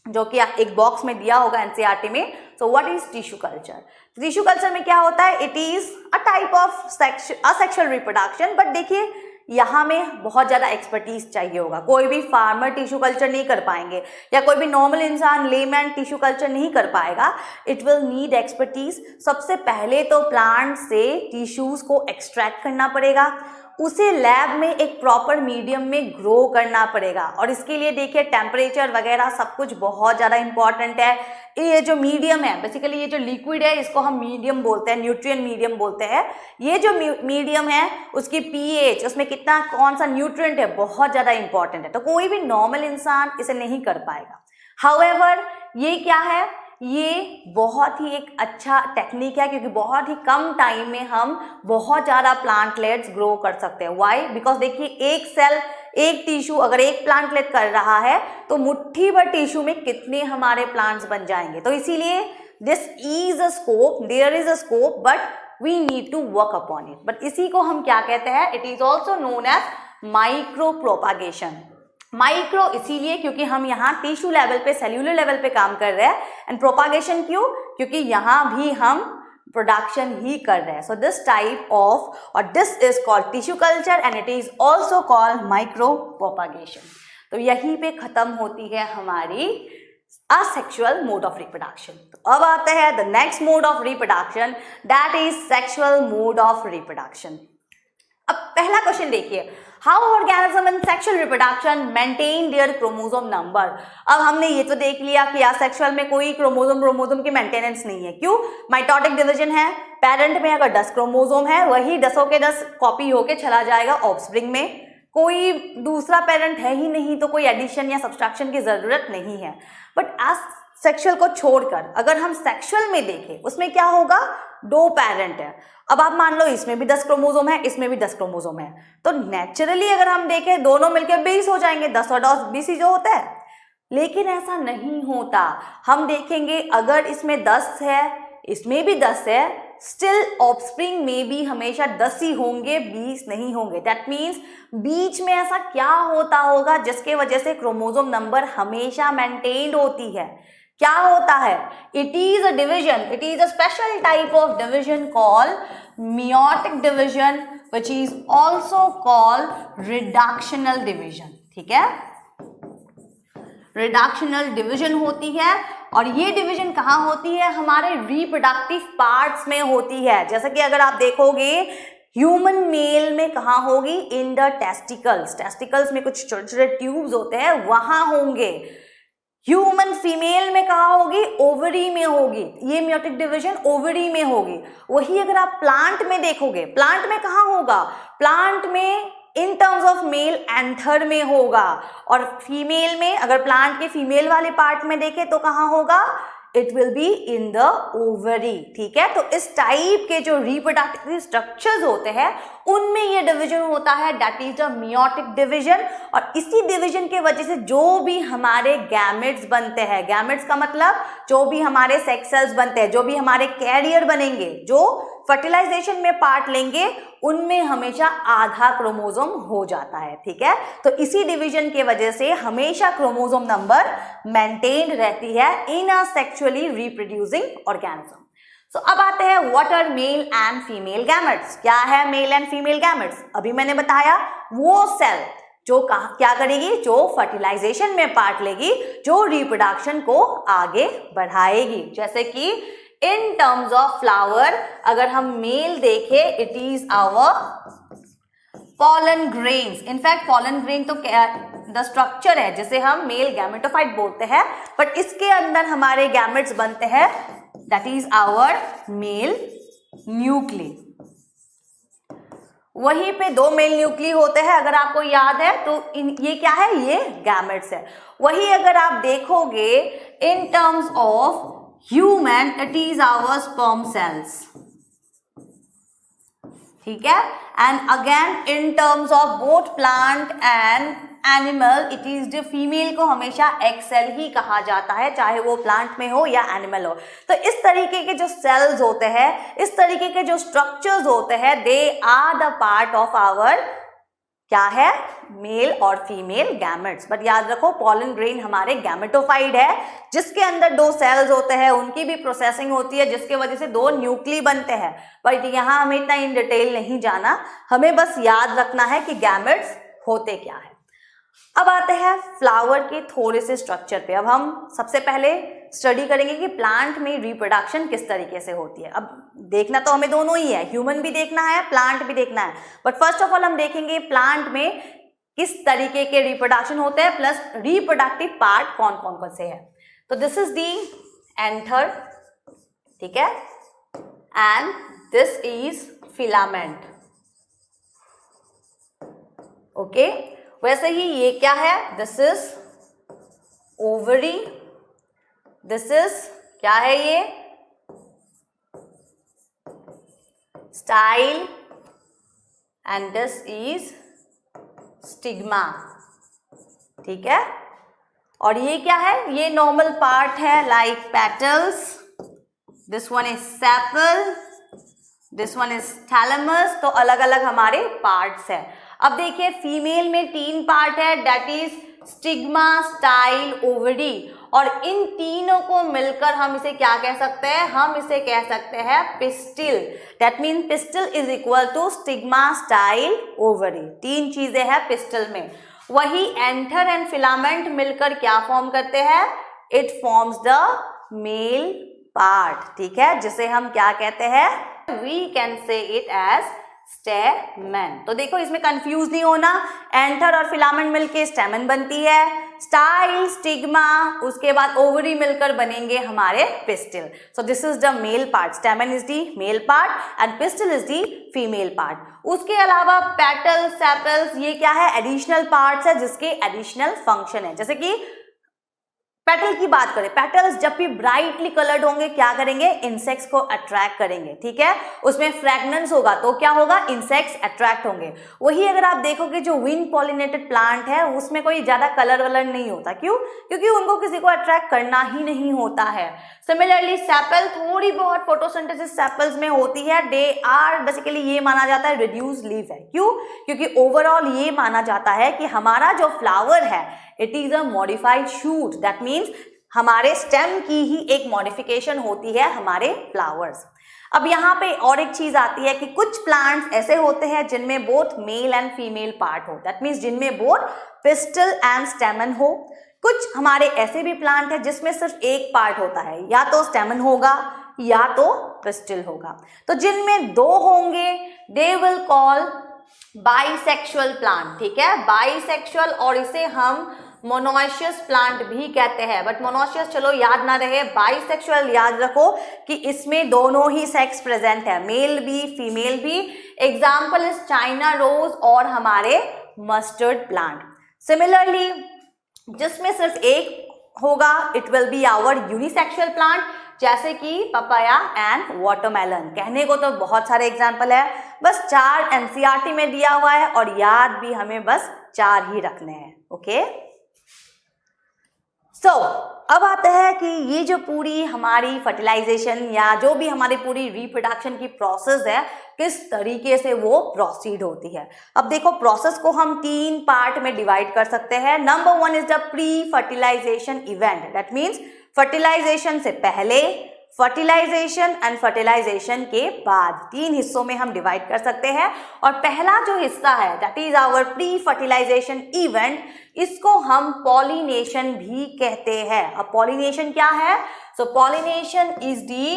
जो कि एक बॉक्स में दिया होगा एनसीईआरटी में। So what is tissue culture? Tissue culture में क्या होता है, it is a type of asexual reproduction, but देखिए यहाँ में बहुत ज़्यादा एक्सपर्टीज चाहिए होगा। कोई भी फार्मर टिश्यू कल्चर नहीं कर पाएंगे, या कोई भी नॉर्मल इंसान लेमैन टिश्यू कल्चर नहीं कर पाएगा। It will need expertise. सबसे पहले तो प्लांट से टिश्यूज को एक्सट्रैक्ट करना पड़ेगा, उसे लैब में एक प्रॉपर मीडियम में ग्रो करना पड़ेगा, और इसके लिए देखिए टेम्परेचर वगैरह सब कुछ बहुत ज़्यादा इंपॉर्टेंट है। ये जो मीडियम है, बेसिकली ये जो लिक्विड है इसको हम मीडियम बोलते हैं, न्यूट्रिएंट मीडियम बोलते हैं। ये जो मीडियम है उसकी पीएच, उसमें कितना कौन सा न्यूट्रिएंट है, बहुत ज़्यादा इंपॉर्टेंट है। तो कोई भी नॉर्मल इंसान इसे नहीं कर पाएगा। हाउएवर ये क्या है, ये बहुत ही एक अच्छा टेक्निक है, क्योंकि बहुत ही कम टाइम में हम बहुत ज़्यादा प्लांटलेट्स ग्रो कर सकते हैं। व्हाई? बिकॉज देखिए, एक सेल, एक टिश्यू अगर एक प्लांटलेट कर रहा है तो मुट्ठी भर टिश्यू में कितने हमारे प्लांट्स बन जाएंगे। तो इसीलिए this is a scope, there is a scope, but we need to work upon it. But इसी को हम क्या कहते हैं, it is also known as micro propagation. Micro इसीलिए क्योंकि हम यहाँ टिश्यू लेवल पे, सेल्यूलर लेवल पे काम कर रहे हैं, एंड प्रोपागेशन क्यों, क्योंकि यहाँ भी हम प्रोडक्शन ही कर रहे हैं। सो दिस टाइप ऑफ, और this is called tissue culture and it is also called micro propagation. तो यहीं पे खत्म होती है हमारी असेक्सुअल मोड ऑफ रिप्रोडक्शन। तो अब आते हैं the next mode of reproduction, that is sexual mode of reproduction. अब पहला क्वेश्चन देखिए, how organism in sexual reproduction maintain their chromosome number. अब हमने ये तो देख लिया कि असेक्सुअल में कोई क्रोमोसोम की मेंटेनेंस नहीं है। क्यों? माइटोटिक डिवीजन है, पेरेंट में अगर 10 क्रोमोसोम है वही 10 के 10 कॉपी होके चला जाएगा ऑफस्प्रिंग में। कोई दूसरा पेरेंट है ही नहीं तो कोई एडिशन या सब्सट्रैक्शन की जरूरत नहीं है। बट सेक्सुअल को छोड़कर अगर हम सेक्सुअल में देखें, उसमें क्या होगा, 2 पेरेंट है। अब आप मान लो इसमें भी 10 क्रोमोसोम है, इसमें भी 10 क्रोमोसोम है, तो नेचुरली अगर हम देखें दोनों मिलकर 20 हो जाएंगे, 10 और 10 20 ही जो होता है। लेकिन ऐसा नहीं होता। हम देखेंगे अगर इसमें 10 है, इसमें भी 10 है, स्टिल ऑफस्प्रिंग में भी हमेशा 10 ही होंगे, 20 नहीं होंगे। दैट मीन्स बीच में ऐसा क्या होता होगा जिसके वजह से क्रोमोसोम नंबर हमेशा मेंटेन्ड होती है। क्या होता है? It is a division, it is a special type of division called meiotic division, which is also called reductional division। ठीक है, रिडक्शनल डिवीजन होती है, और ये डिवीजन कहाँ होती है, हमारे रिप्रोडक्टिव पार्ट्स में होती है। जैसा कि अगर आप देखोगे ह्यूमन मेल में कहाँ होगी? In the testicles. टेस्टिकल्स में कुछ छोटे छोटे ट्यूब्स होते हैं, वहां होंगे। ह्यूमन फीमेल में कहाँ होगी? ओवरी में होगी। ये मेयोटिक डिवीजन ओवरी में होगी। वही अगर आप प्लांट में देखोगे, प्लांट में कहाँ होगा? प्लांट में इन टर्म्स ऑफ मेल एंथर में होगा, और फीमेल में अगर प्लांट के फीमेल वाले पार्ट में देखें तो कहाँ होगा? It will be in the ovary. ठीक है, तो इस टाइप के जो रिप्रोडक्टिव स्ट्रक्चर्स होते हैं उनमें ये डिवीजन होता है, that is the meiotic division. और इसी डिवीजन के वजह से जो भी हमारे गैमेट्स बनते हैं, गैमेट्स का मतलब जो भी हमारे सेक्स सेल्स बनते हैं, जो भी हमारे कैरियर बनेंगे, जो फर्टिलाइजेशन में पार्ट लेंगे, उनमें हमेशा आधा क्रोमोसोम हो जाता है। ठीक है, तो इसी डिवीजन के वजह से हमेशा क्रोमोसोम नंबर मेंटेन रहती है in a sexually reproducing organism. So अब आते हैं what are male and female gametes. क्या है मेल एंड फीमेल गैमेट्स? अभी मैंने बताया, वो सेल जो क्या करेगी? जो फर्टिलाइजेशन में पार्ट लेगी, जो रिप्रोडक्शन को आगे बढ़ाएगी। जैसे कि इन टर्म्स ऑफ फ्लावर अगर हम मेल देखें, it is our pollen grains. In fact pollen grain तो द स्ट्रक्चर है जिसे हम मेल गैमेटोफाइट बोलते हैं, बट इसके अंदर हमारे गैमेट्स बनते हैं, that is our male nuclei. वहीं पे दो मेल न्यूक्ली होते हैं, अगर आपको याद है तो ये क्या है? ये गैमेट्स है। वही अगर आप देखोगे in terms of human, it is our sperm cells. ठीक है, and again in terms of both plant and animal, it is the female को हमेशा एग सेल ही कहा जाता है, चाहे वो प्लांट में हो या एनिमल हो। तो इस तरीके के जो सेल्स होते हैं, इस तरीके के जो स्ट्रक्चर्स होते हैं, they are the part of our क्या है? मेल और फीमेल गैमेट्स। बट याद रखो, पॉलन ग्रेन हमारे गैमेटोफाइट है, जिसके अंदर दो सेल्स होते हैं, उनकी भी प्रोसेसिंग होती है, जिसके वजह से दो न्यूक्ली बनते हैं। बट यहाँ हमें इतना इन डिटेल नहीं जाना, हमें बस याद रखना है कि गैमेट्स होते क्या है। अब आते हैं फ्लावर के थोड़े से स्ट्रक्चर पे। अब हम सबसे पहले स्टडी करेंगे कि प्लांट में रिप्रोडक्शन किस तरीके से होती है। अब देखना तो हमें दोनों ही है, ह्यूमन भी देखना है, प्लांट भी देखना है, बट फर्स्ट ऑफ ऑल हम देखेंगे प्लांट में किस तरीके के रिप्रोडक्शन होते हैं, प्लस रिप्रोडक्टिव पार्ट कौन कौन से है। तो दिस इज दी एंथर, ठीक है, and this is filament. Okay, वैसे ही ये क्या है? This is ovary, this is क्या है? ये style, and this is stigma. ठीक है, और ये क्या है? ये नॉर्मल पार्ट है, like petals, this one is sepal, this one is thalamus. तो अलग अलग हमारे पार्ट्स हैं। अब देखिए फीमेल में 3 पार्ट है, that is stigma, style, ovary, और इन तीनों को मिलकर हम इसे क्या कह सकते हैं? हम इसे कह सकते हैं pistil. That mean pistil is equal to stigma, style, ovary. 3 चीजें हैं पिस्टिल में। वही एंथर एंड फिलामेंट मिलकर क्या फॉर्म करते हैं? It forms the male part. ठीक है, जिसे हम क्या कहते हैं? We can say it as stamen. तो देखो इसमें कंफ्यूज नहीं होना, एंथर और फिलामेंट मिलके स्टेमन बनती है, स्टाइल, स्टिग्मा, उसके बाद ओवरी मिलकर बनेंगे हमारे pistil. So this is the male part, स्टेमन is the male part and pistil is the female part. उसके अलावा पेटल्स, सेपल्स, ये क्या है? एडिशनल पार्ट्स है जिसके एडिशनल फंक्शन है। जैसे कि पेटल की बात करें, पेटल्स जब भी ब्राइटली कलर्ड होंगे क्या करेंगे? इंसेक्ट्स को अट्रैक्ट करेंगे। ठीक है, उसमें फ्रेगनेंस होगा तो क्या होगा? इंसेक्ट्स अट्रैक्ट होंगे। वही अगर आप देखोगे जो विंड पॉलिनेटेड प्लांट है उसमें कोई ज्यादा कलर वलर नहीं होता। क्यों? क्योंकि उनको किसी को अट्रैक्ट करना ही नहीं होता है। सिमिलरली सेपल, थोड़ी बहुत फोटोसिंथेसिस सेपल्स में होती है, दे आर बेसिकली, ये माना जाता है रिड्यूस लीफ है। क्यों? क्योंकि ओवरऑल ये माना जाता है कि हमारा जो फ्लावर है it is a modified shoot, that means हमारे स्टेम की ही एक मॉडिफिकेशन होती है हमारे फ्लावर्स। अब यहाँ पे और एक चीज आती है कि कुछ प्लांट्स ऐसे होते हैं जिनमें both male and female part हो, दैट मीन्स जिनमें बोथ पिस्टल एंड स्टेमन हो। कुछ हमारे ऐसे भी प्लांट है जिसमें सिर्फ एक पार्ट होता है, या तो स्टेमन होगा या तो पिस्टिल होगा। तो जिनमें दो होंगे they will call bisexual plant, ठीक है, बाइसेक्सुअल, और इसे हम मोनोइशियस प्लांट भी कहते हैं। बट मोनोइशियस चलो याद ना रहे, बाइसेक्सुअल याद रखो कि इसमें दोनों ही सेक्स प्रेजेंट है, मेल भी फीमेल भी। एग्जाम्पल इज चाइना रोज और हमारे मस्टर्ड प्लांट। सिमिलरली जिसमें सिर्फ एक होगा it will be our unisexual plant, जैसे कि पपाया एंड वाटरमेलन। कहने को तो बहुत सारे एग्जाम्पल है, बस 4 एनसीईआरटी में दिया हुआ है और याद भी हमें बस 4 ही रखने हैं। ओके, सो अब आता है कि ये जो पूरी हमारी फर्टिलाइजेशन या जो भी हमारी पूरी रिप्रोडक्शन की प्रोसेस है किस तरीके से वो प्रोसीड होती है। अब देखो प्रोसेस को हम 3 पार्ट में डिवाइड कर सकते हैं। Number 1 is the pre fertilization event, that means fertilization से पहले, फर्टिलाइजेशन एंड फर्टिलाइजेशन के बाद। 3 हिस्सों में हम डिवाइड कर सकते हैं और पहला जो हिस्सा है that is our pre fertilization event, इसको हम पॉलिनेशन भी कहते हैं। अब पॉलिनेशन क्या है? So pollination is the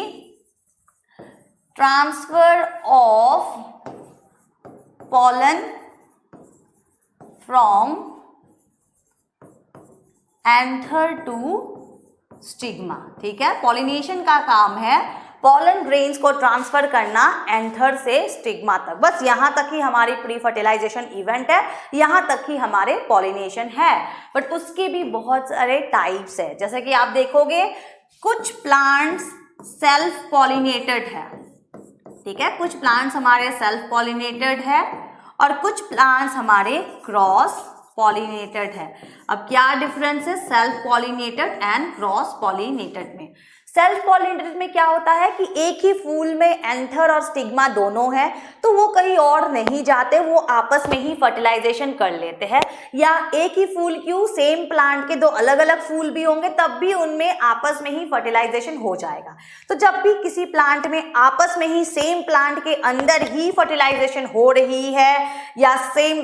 transfer of pollen from anther to stigma, ठीक है। पॉलिनेशन का काम है पॉलन ग्रेन्स को ट्रांसफर करना एंथर से स्टिग्मा तक। बस यहाँ तक ही हमारी प्री फर्टिलाइजेशन इवेंट है, यहाँ तक ही हमारे पॉलिनेशन है। बट उसके भी बहुत सारे टाइप्स है, जैसे कि आप देखोगे कुछ प्लांट्स सेल्फ पॉलिनेटेड है, ठीक है, कुछ प्लांट्स हमारे सेल्फ पॉलिनेटेड है और कुछ प्लांट्स हमारे क्रॉस पॉलिनेटेड है। अब क्या डिफरेंस है self pollinated and cross pollinated में? सेल्फ पॉलिनेटेड में क्या होता है कि एक ही फूल में एंथर और स्टिग्मा दोनों है, तो वो कहीं और नहीं जाते, वो आपस में ही फर्टिलाइजेशन कर लेते हैं। या एक ही फूल क्यों, सेम प्लांट के 2 अलग अलग फूल भी होंगे तब भी उनमें आपस में ही फर्टिलाइजेशन हो जाएगा। तो जब भी किसी प्लांट में आपस में ही सेम प्लांट के अंदर ही फर्टिलाइजेशन हो रही है या सेम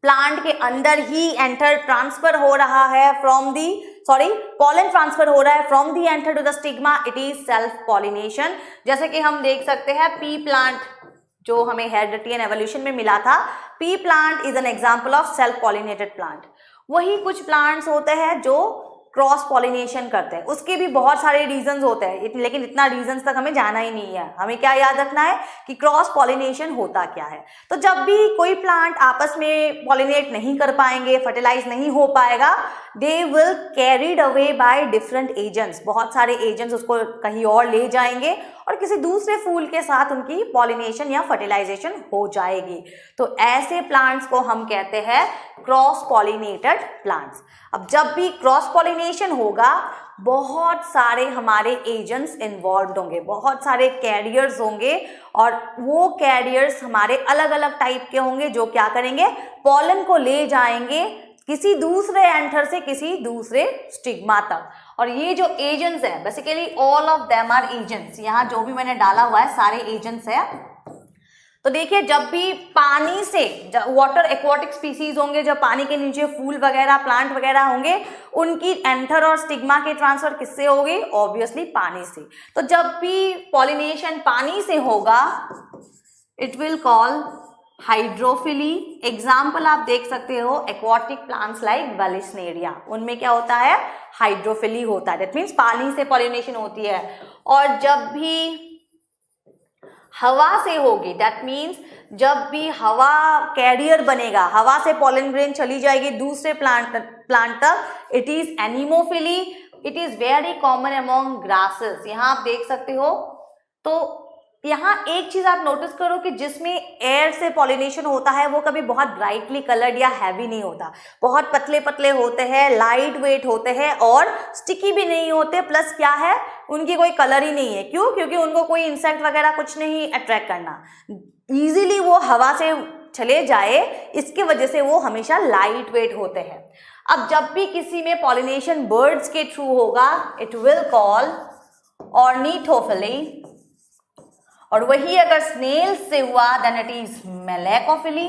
प्लांट के अंदर ही एंथर ट्रांसफर हो रहा है pollen ट्रांसफर हो रहा है from the anther to the stigma, it is self pollination. जैसे कि हम देख सकते हैं पी प्लांट जो हमें हेरिडिटी एंड एवोल्यूशन में मिला था, P plant is an example of self pollinated plant. वही कुछ प्लांट्स होते हैं जो क्रॉस पॉलिनेशन करते हैं, उसके भी बहुत सारे रीजंस होते हैं, लेकिन इतना रीजंस तक हमें जाना ही नहीं है। हमें क्या याद रखना है कि क्रॉस पॉलिनेशन होता क्या है। तो जब भी कोई प्लांट आपस में पॉलिनेट नहीं कर पाएंगे, फर्टिलाइज नहीं हो पाएगा, they will carried away by different agents. बहुत सारे एजेंट्स उसको कहीं और ले जाएंगे और किसी दूसरे फूल के साथ उनकी पॉलिनेशन या फर्टिलाइजेशन हो जाएगी। तो ऐसे प्लांट्स को हम कहते हैं क्रॉस पॉलिनेटेड प्लांट्स। अब जब भी क्रॉस पॉलिनेशन होगा बहुत सारे हमारे एजेंट्स इन्वॉल्व होंगे, बहुत सारे कैरियर्स होंगे और वो कैरियर्स हमारे अलग अलग टाइप के होंगे जो क्या करेंगे, पॉलन को ले जाएंगे किसी दूसरे एंथर से किसी दूसरे स्टिग्मा तक। और ये जो एजेंट्स है basically all of them are agents, यहाँ जो भी मैंने डाला हुआ है सारे एजेंट्स है। तो देखिए जब भी पानी से वाटर एक्वाटिक स्पीसीज होंगे, जब पानी के नीचे फूल वगैरह प्लांट वगैरह होंगे, उनकी एंथर और स्टिग्मा के ट्रांसफर किससे होगी? ऑब्वियसली पानी से। तो जब भी पॉलिनेशन पानी से होगा it will call hydrophily. Example आप देख सकते हो एक्वाटिक प्लांट्स लाइक वेलिस्नेरिया, उनमें क्या होता है? हाइड्रोफिली होता है, दैट मीन्स पानी से पॉलिनेशन होती है। और जब भी हवा से होगी, दैट मीन्स जब भी हवा कैरियर बनेगा, हवा से पॉलन ग्रेन चली जाएगी दूसरे प्लांट तक, it is anemophily. It is very common among grasses. यहाँ आप देख सकते हो। तो यहाँ एक चीज आप नोटिस करो कि जिसमें एयर से पॉलिनेशन होता है वो कभी बहुत ब्राइटली कलर्ड या हैवी नहीं होता, बहुत पतले पतले होते हैं, लाइट वेट होते हैं और स्टिकी भी नहीं होते। प्लस क्या है, उनकी कोई कलर ही नहीं है। क्यों? क्योंकि उनको कोई इंसेक्ट वगैरह कुछ नहीं अट्रैक्ट करना, इजीली वो हवा से चले जाए, इसकी वजह से वो हमेशा लाइट वेट होते हैं। अब जब भी किसी में पॉलिनेशन बर्ड्स के थ्रू होगा इट विल कॉल ऑर्निथोफिली, और वही अगर स्नेल्स से हुआ देन इट इज मेलेकोफिली।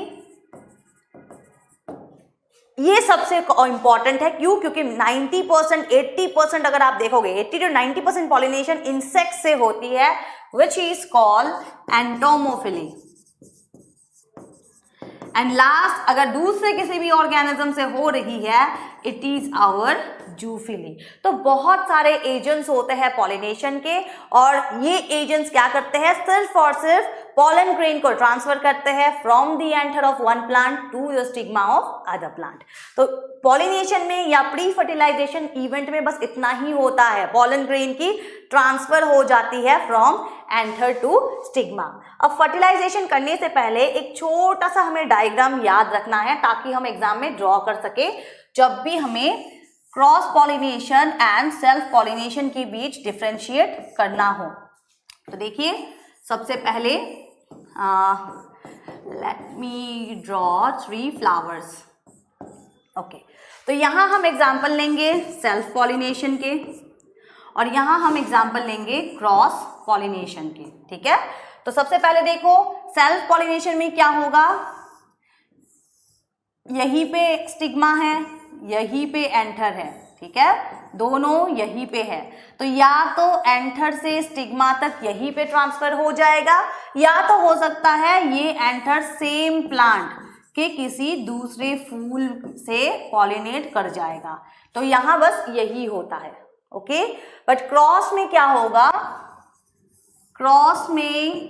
ये सबसे इंपॉर्टेंट है। क्यों? क्योंकि 90% 80% अगर आप देखोगे 80 to 90% पॉलिनेशन इंसेक्ट से होती है, विच is called entomophily. And last अगर दूसरे किसी भी ऑर्गेनिज्म से हो रही है, इट इज आवर जूफिली। तो बहुत सारे एजेंट्स होते हैं पॉलिनेशन के, और ये एजेंट्स क्या करते हैं, सिर्फ और सिर्फ पॉलन ग्रेन को ट्रांसफर करते हैं from the anther of one plant to the stigma of other plant. तो पॉलिनेशन में या प्री फर्टिलाइजेशन इवेंट में बस इतना ही होता है, पॉलन ग्रेन की ट्रांसफर हो जाती है फ्रॉम एंथर टू स्टिग्मा। अब फर्टिलाइजेशन करने से पहले एक छोटा सा हमें डायग्राम याद रखना है ताकि हम एग्जाम में ड्रॉ कर सके जब भी हमें cross pollination and self pollination के बीच डिफरेंशिएट करना हो। तो देखिए सबसे पहले let me draw 3 flowers. Okay, तो यहाँ हम एग्जाम्पल लेंगे सेल्फ पॉलिनेशन के, और यहाँ हम एग्जाम्पल लेंगे क्रॉस पॉलिनेशन के। ठीक है, तो सबसे पहले देखो सेल्फ पॉलिनेशन में क्या होगा, यहीं पे स्टिग्मा है, यहीं पे एंथर है। ठीक है, दोनों यहीं पे है, तो या तो एंथर से स्टिग्मा तक यहीं पे ट्रांसफर हो जाएगा, या तो हो सकता है ये एंथर सेम प्लांट के किसी दूसरे फूल से पॉलिनेट कर जाएगा। तो यहां बस यही होता है। ओके, बट क्रॉस में क्या होगा, क्रॉस में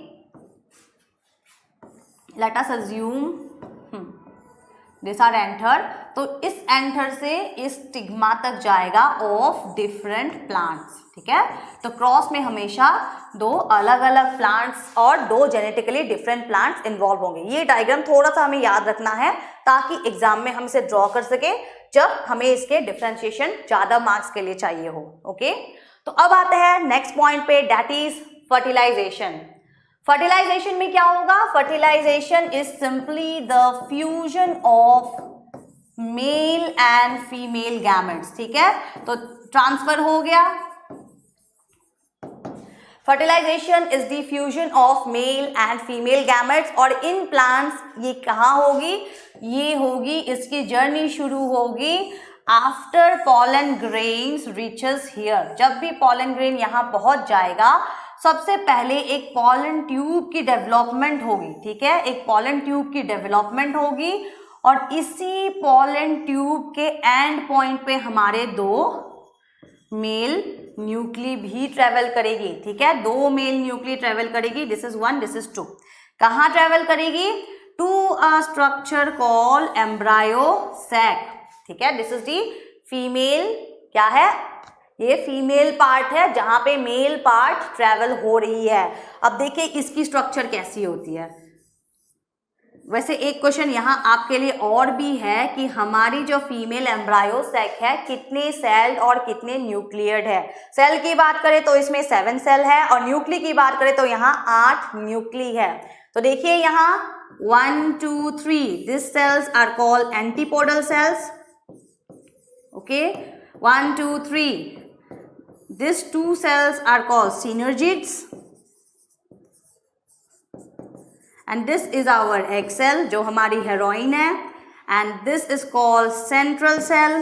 let us assume this are anther, तो इस एंथर से इस स्टिग्मा तक जाएगा ऑफ डिफरेंट प्लांट्स। ठीक है, तो क्रॉस में हमेशा 2 अलग अलग प्लांट्स और 2 जेनेटिकली डिफरेंट प्लांट्स इन्वॉल्व होंगे। ये डायग्राम थोड़ा सा हमें याद रखना है ताकि एग्जाम में हम इसे ड्रॉ कर सके जब हमें इसके डिफरेंशिएशन ज्यादा मार्क्स के लिए चाहिए हो। ओके, तो अब आते हैं नेक्स्ट पॉइंट पे, दैट इज फर्टिलाइजेशन। फर्टिलाइजेशन में क्या होगा, fertilization is simply the fusion of male and female gametes. ठीक है, तो ट्रांसफर हो गया, fertilization is the fusion of male and female gametes. और इन प्लांट्स ये कहाँ होगी, ये होगी, इसकी जर्नी शुरू होगी after pollen grains reaches here. जब भी पॉलन ग्रेन यहाँ पहुंच जाएगा, सबसे पहले एक पॉलन ट्यूब की डेवलपमेंट होगी। ठीक है, एक पॉलन ट्यूब की डेवलपमेंट होगी, और इसी पॉलन ट्यूब के एंड पॉइंट पे हमारे 2 मेल न्यूक्ली भी ट्रेवल करेगी। ठीक है, 2 मेल न्यूक्ली ट्रेवल करेगी, दिस इज 1, दिस इज 2। कहाँ ट्रेवल करेगी, to a structure call embryo sac. ठीक है, दिस इज दी फीमेल, क्या है, ये फीमेल पार्ट है जहां पे मेल पार्ट ट्रेवल हो रही है। अब देखिए इसकी स्ट्रक्चर कैसी होती है। वैसे एक क्वेश्चन यहाँ आपके लिए और भी है कि हमारी जो फीमेल एम्ब्रायो सैक है कितने सेल और कितने न्यूक्लियड है। सेल की बात करें तो इसमें 7 सेल है, और न्यूक्ली की बात करें तो यहाँ 8 न्यूक्ली है। तो देखिए यहाँ 1 2 3 this cells are called antipodal cells. Okay, 1 2 3 these 2 cells are called synergids, and this is our egg cell जो हमारी हेरोइन है, and this is called central cell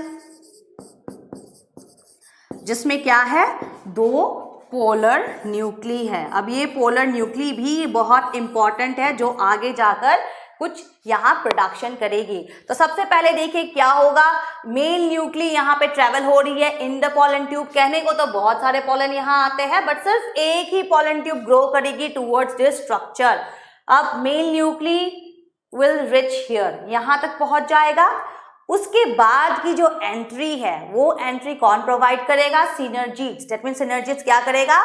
जिसमें क्या है, 2 पोलर न्यूक्ली है। अब ये पोलर न्यूक्ली भी बहुत इंपॉर्टेंट है जो आगे जाकर कुछ यहाँ प्रोडक्शन करेगी। तो सबसे पहले देखिए क्या होगा, मेल न्यूक्ली यहाँ पे ट्रेवल हो रही है इन द पॉलन ट्यूब। कहने को तो बहुत सारे पॉलन यहाँ आते हैं, बट सिर्फ एक ही पॉलन ट्यूब ग्रो करेगी टुवर्ड्स दिस स्ट्रक्चर। अब male nuclei will reach here, यहाँ तक पहुंच जाएगा। उसके बाद की जो एंट्री है वो एंट्री कौन प्रोवाइड करेगा, सिनर्जीड्स। दैट मींस सिनर्जीड्स क्या करेगा,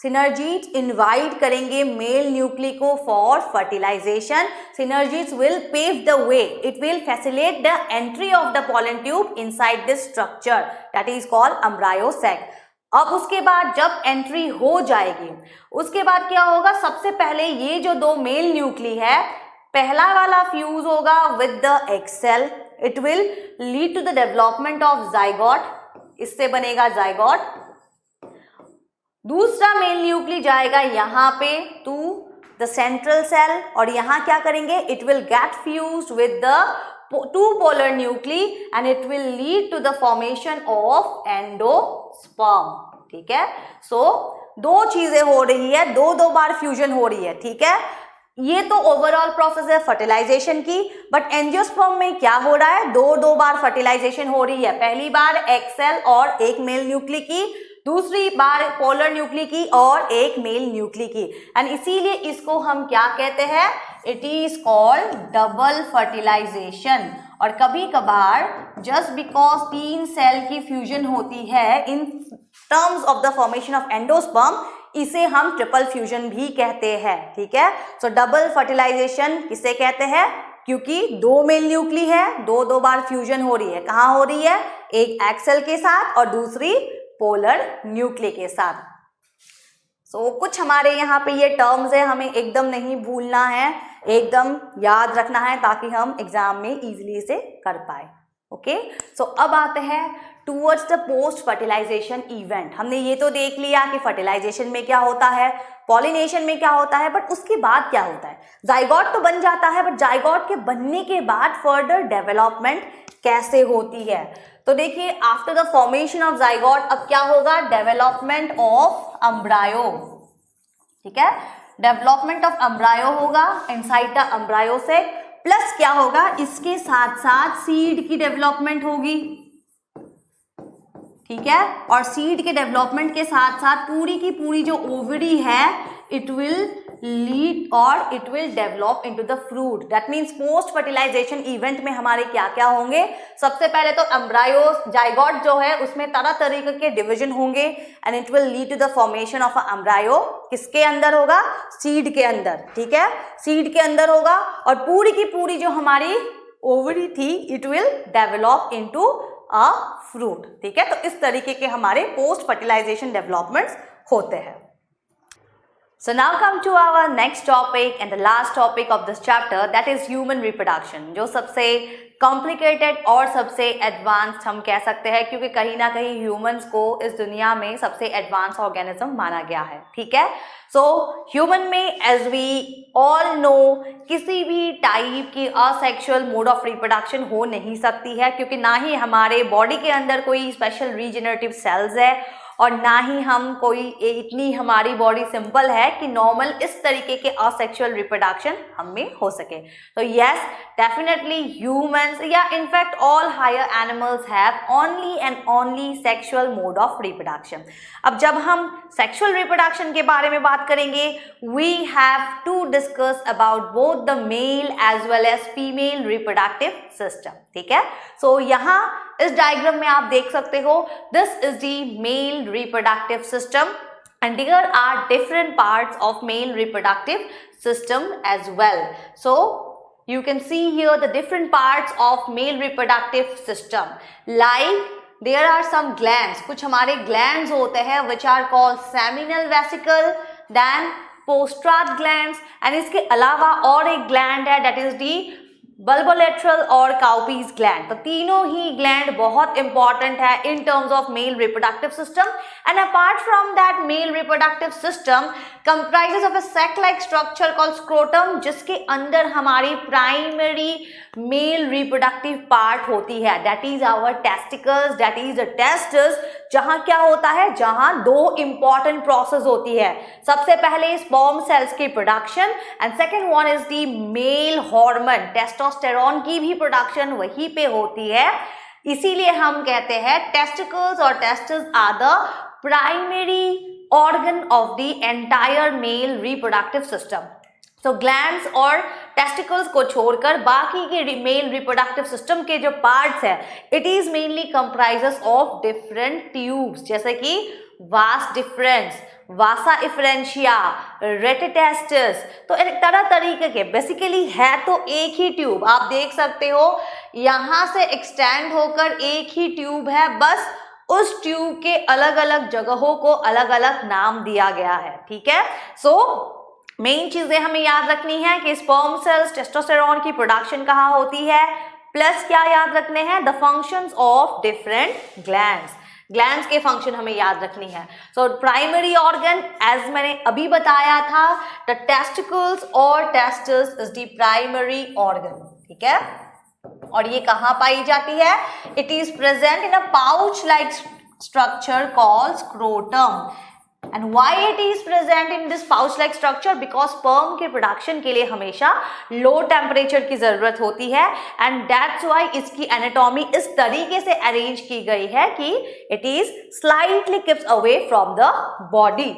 सिनर्जीड्स इनवाइट करेंगे मेल न्यूक्ली को for fertilization. Synergids will pave the way, it will facilitate the entry of the pollen tube inside this structure that is called embryo sac. अब उसके बाद जब entry हो जाएगी, उसके बाद क्या होगा, सबसे पहले ये जो 2 मेल न्यूक्ली है, पहला वाला फ्यूज होगा with the egg cell, it will lead to the development of zygote, इससे बनेगा जाइगोट। दूसरा मेल न्यूक्ली जाएगा यहाँ पे टू द सेंट्रल सेल, और यहाँ क्या करेंगे, it will get fused with the two polar nuclei and it will lead to the formation of endosperm. ठीक है, सो दो चीजें हो रही है, दो बार फ्यूजन हो रही है. ठीक है, ये तो ओवरऑल प्रोसेस है फर्टिलाइजेशन की, बट एंजियोस्पर्म में क्या हो रहा है, दो बार फर्टिलाइजेशन हो रही है. पहली बार एक सेल और एक मेल न्यूक्ली की, दूसरी बार पोलर न्यूक्ली की और एक मेल न्यूक्ली की. एंड इसीलिए इसको हम क्या कहते हैं, it is called double fertilization. और कभी कभार जस्ट बिकॉज 3 सेल की फ्यूजन होती है in terms of the formation of endosperm, इसे हम ट्रिपल फ्यूजन भी कहते हैं. ठीक है, सो डबल फर्टिलाइजेशन किसे कहते हैं, क्योंकि दो मेल न्यूक्ली है, दो बार फ्यूजन हो रही है. कहाँ हो रही है, एक एक्सेल के साथ और दूसरी पोलर न्यूक्ली के साथ. सो कुछ हमारे यहाँ पे ये टर्म्स है, हमें एकदम नहीं भूलना है, एकदम याद रखना है ताकि हम एग्जाम में इजीली इसे कर पाए. ओके, सो अब आते हैं towards the post fertilization event. हमने ये तो देख लिया कि फर्टिलाइजेशन में क्या होता है, पॉलिनेशन में क्या होता है, बट उसके बाद क्या होता है. जाइगोट तो बन जाता है, बट जाइगोट के बनने के बाद फर्दर डेवलपमेंट कैसे होती है. तो देखिए, after the formation of zygote अब क्या होगा, डेवलपमेंट ऑफ एम्ब्रायो. ठीक है, डेवलपमेंट ऑफ एम्ब्रायो होगा इनसाइड द एम्ब्रायो से, प्लस क्या होगा, इसके साथ साथ सीड की डेवलपमेंट होगी. ठीक है, और सीड के डेवलपमेंट के साथ साथ पूरी की पूरी जो ओवरी है, इट विल लीड और it will develop into the fruit. That means post fertilization event में हमारे क्या क्या होंगे, सबसे पहले तो एम्ब्रायो जाइगोट जो है उसमें तरह तरीके के डिवीजन होंगे and it will lead to the formation of a embryo. किसके अंदर होगा, सीड के अंदर. ठीक है, सीड के अंदर होगा और पूरी की पूरी जो हमारी ओवरी थी, it will develop into a fruit. ठीक है, तो इस तरीके के हमारे पोस्ट फर्टिलाइजेशन डेवलपमेंट्स होते हैं. So now come to our next topic and the last topic of this chapter, that is human reproduction, जो सबसे कॉम्प्लिकेटेड और सबसे एडवांस्ड हम कह सकते हैं, क्योंकि कहीं ना कहीं ह्यूमंस को इस दुनिया में सबसे एडवांस ऑर्गेनिज्म माना गया है. ठीक है, सो ह्यूमन में एज वी ऑल नो किसी भी टाइप की असेक्सुअल मोड ऑफ रिप्रोडक्शन हो नहीं सकती है, क्योंकि ना ही हमारे बॉडी के अंदर कोई स्पेशल रीजनरेटिव सेल्स है और ना ही हम कोई इतनी हमारी बॉडी सिंपल है कि नॉर्मल इस तरीके के असेक्सुअल रिप्रोडक्शन हम में हो सके. तो यस, डेफिनेटली ह्यूमंस या in fact all higher animals have only and only sexual mode of reproduction. अब जब हम सेक्सुअल रिप्रोडक्शन के बारे में बात करेंगे, we have to discuss about both the male as well as female reproductive system. ठीक है, सो यहाँ इस डायग्राम में आप देख सकते हो, this is the mail reproductive system and there are different parts of male reproductive system as well. So you can see here the different parts of male reproductive system, like there are some glands. कुछ हमारे glands होते हैं which are called seminal vesicle, then postrate glands, and इसके अलावा और एक gland है that is the बल्बोलेट्रल और काउपीज ग्लैंड. तो तीनों ही ग्लैंड बहुत इंपॉर्टेंट है in terms of male reproductive system. And apart from that, male reproductive system comprises of a sac like structure called scrotum, जिसके अंदर हमारी प्राइमरी मेल रिप्रोडक्टिव पार्ट होती है, that is our testicles, that is the testis. जहां क्या होता है, जहां दो इंपॉर्टेंट प्रोसेस होती है. सबसे पहले स्पर्म सेल्स की production and second one is the male hormone testosterone की भी प्रोडक्शन वहीं पे होती है. इसीलिए हम कहते हैं टेस्टिकल्स और testis are the primary organ of the entire male reproductive system. So glands और testicles को छोड़कर बाकी के मेल रिप्रोडक्टिव सिस्टम के जो पार्ट्स है, it is mainly comprises of different tubes, जैसे कि vas deferens, vasa efferentia, retestis. तो एक तरह तरीके के बेसिकली है तो एक ही ट्यूब. आप देख सकते हो यहाँ से एक्सटेंड होकर एक ही ट्यूब है, बस उस ट्यूब के अलग अलग जगहों को अलग अलग नाम दिया गया है. ठीक है, सो मेन चीजें हमें याद रखनी है कि स्पर्म सेल्स टेस्टोस्टेरोन की प्रोडक्शन कहाँ होती है, प्लस क्या याद रखने हैं, the functions of different glands. Glands के फंक्शन हमें याद रखनी है. सो प्राइमरी ऑर्गन एज मैंने अभी बताया था, द टेस्टिकल्स और testis is the primary organ. ठीक है, और ये कहाँ पाई जाती है? It is present in a pouch like structure called scrotum. And why it is present in this pouch like structure? Because sperm के प्रोडक्शन के लिए हमेशा लो टेम्परेचर की जरूरत होती है एंड दैट्स व्हाई इसकी एनाटॉमी इस तरीके से अरेंज की गई है कि it is slightly keeps away from the body.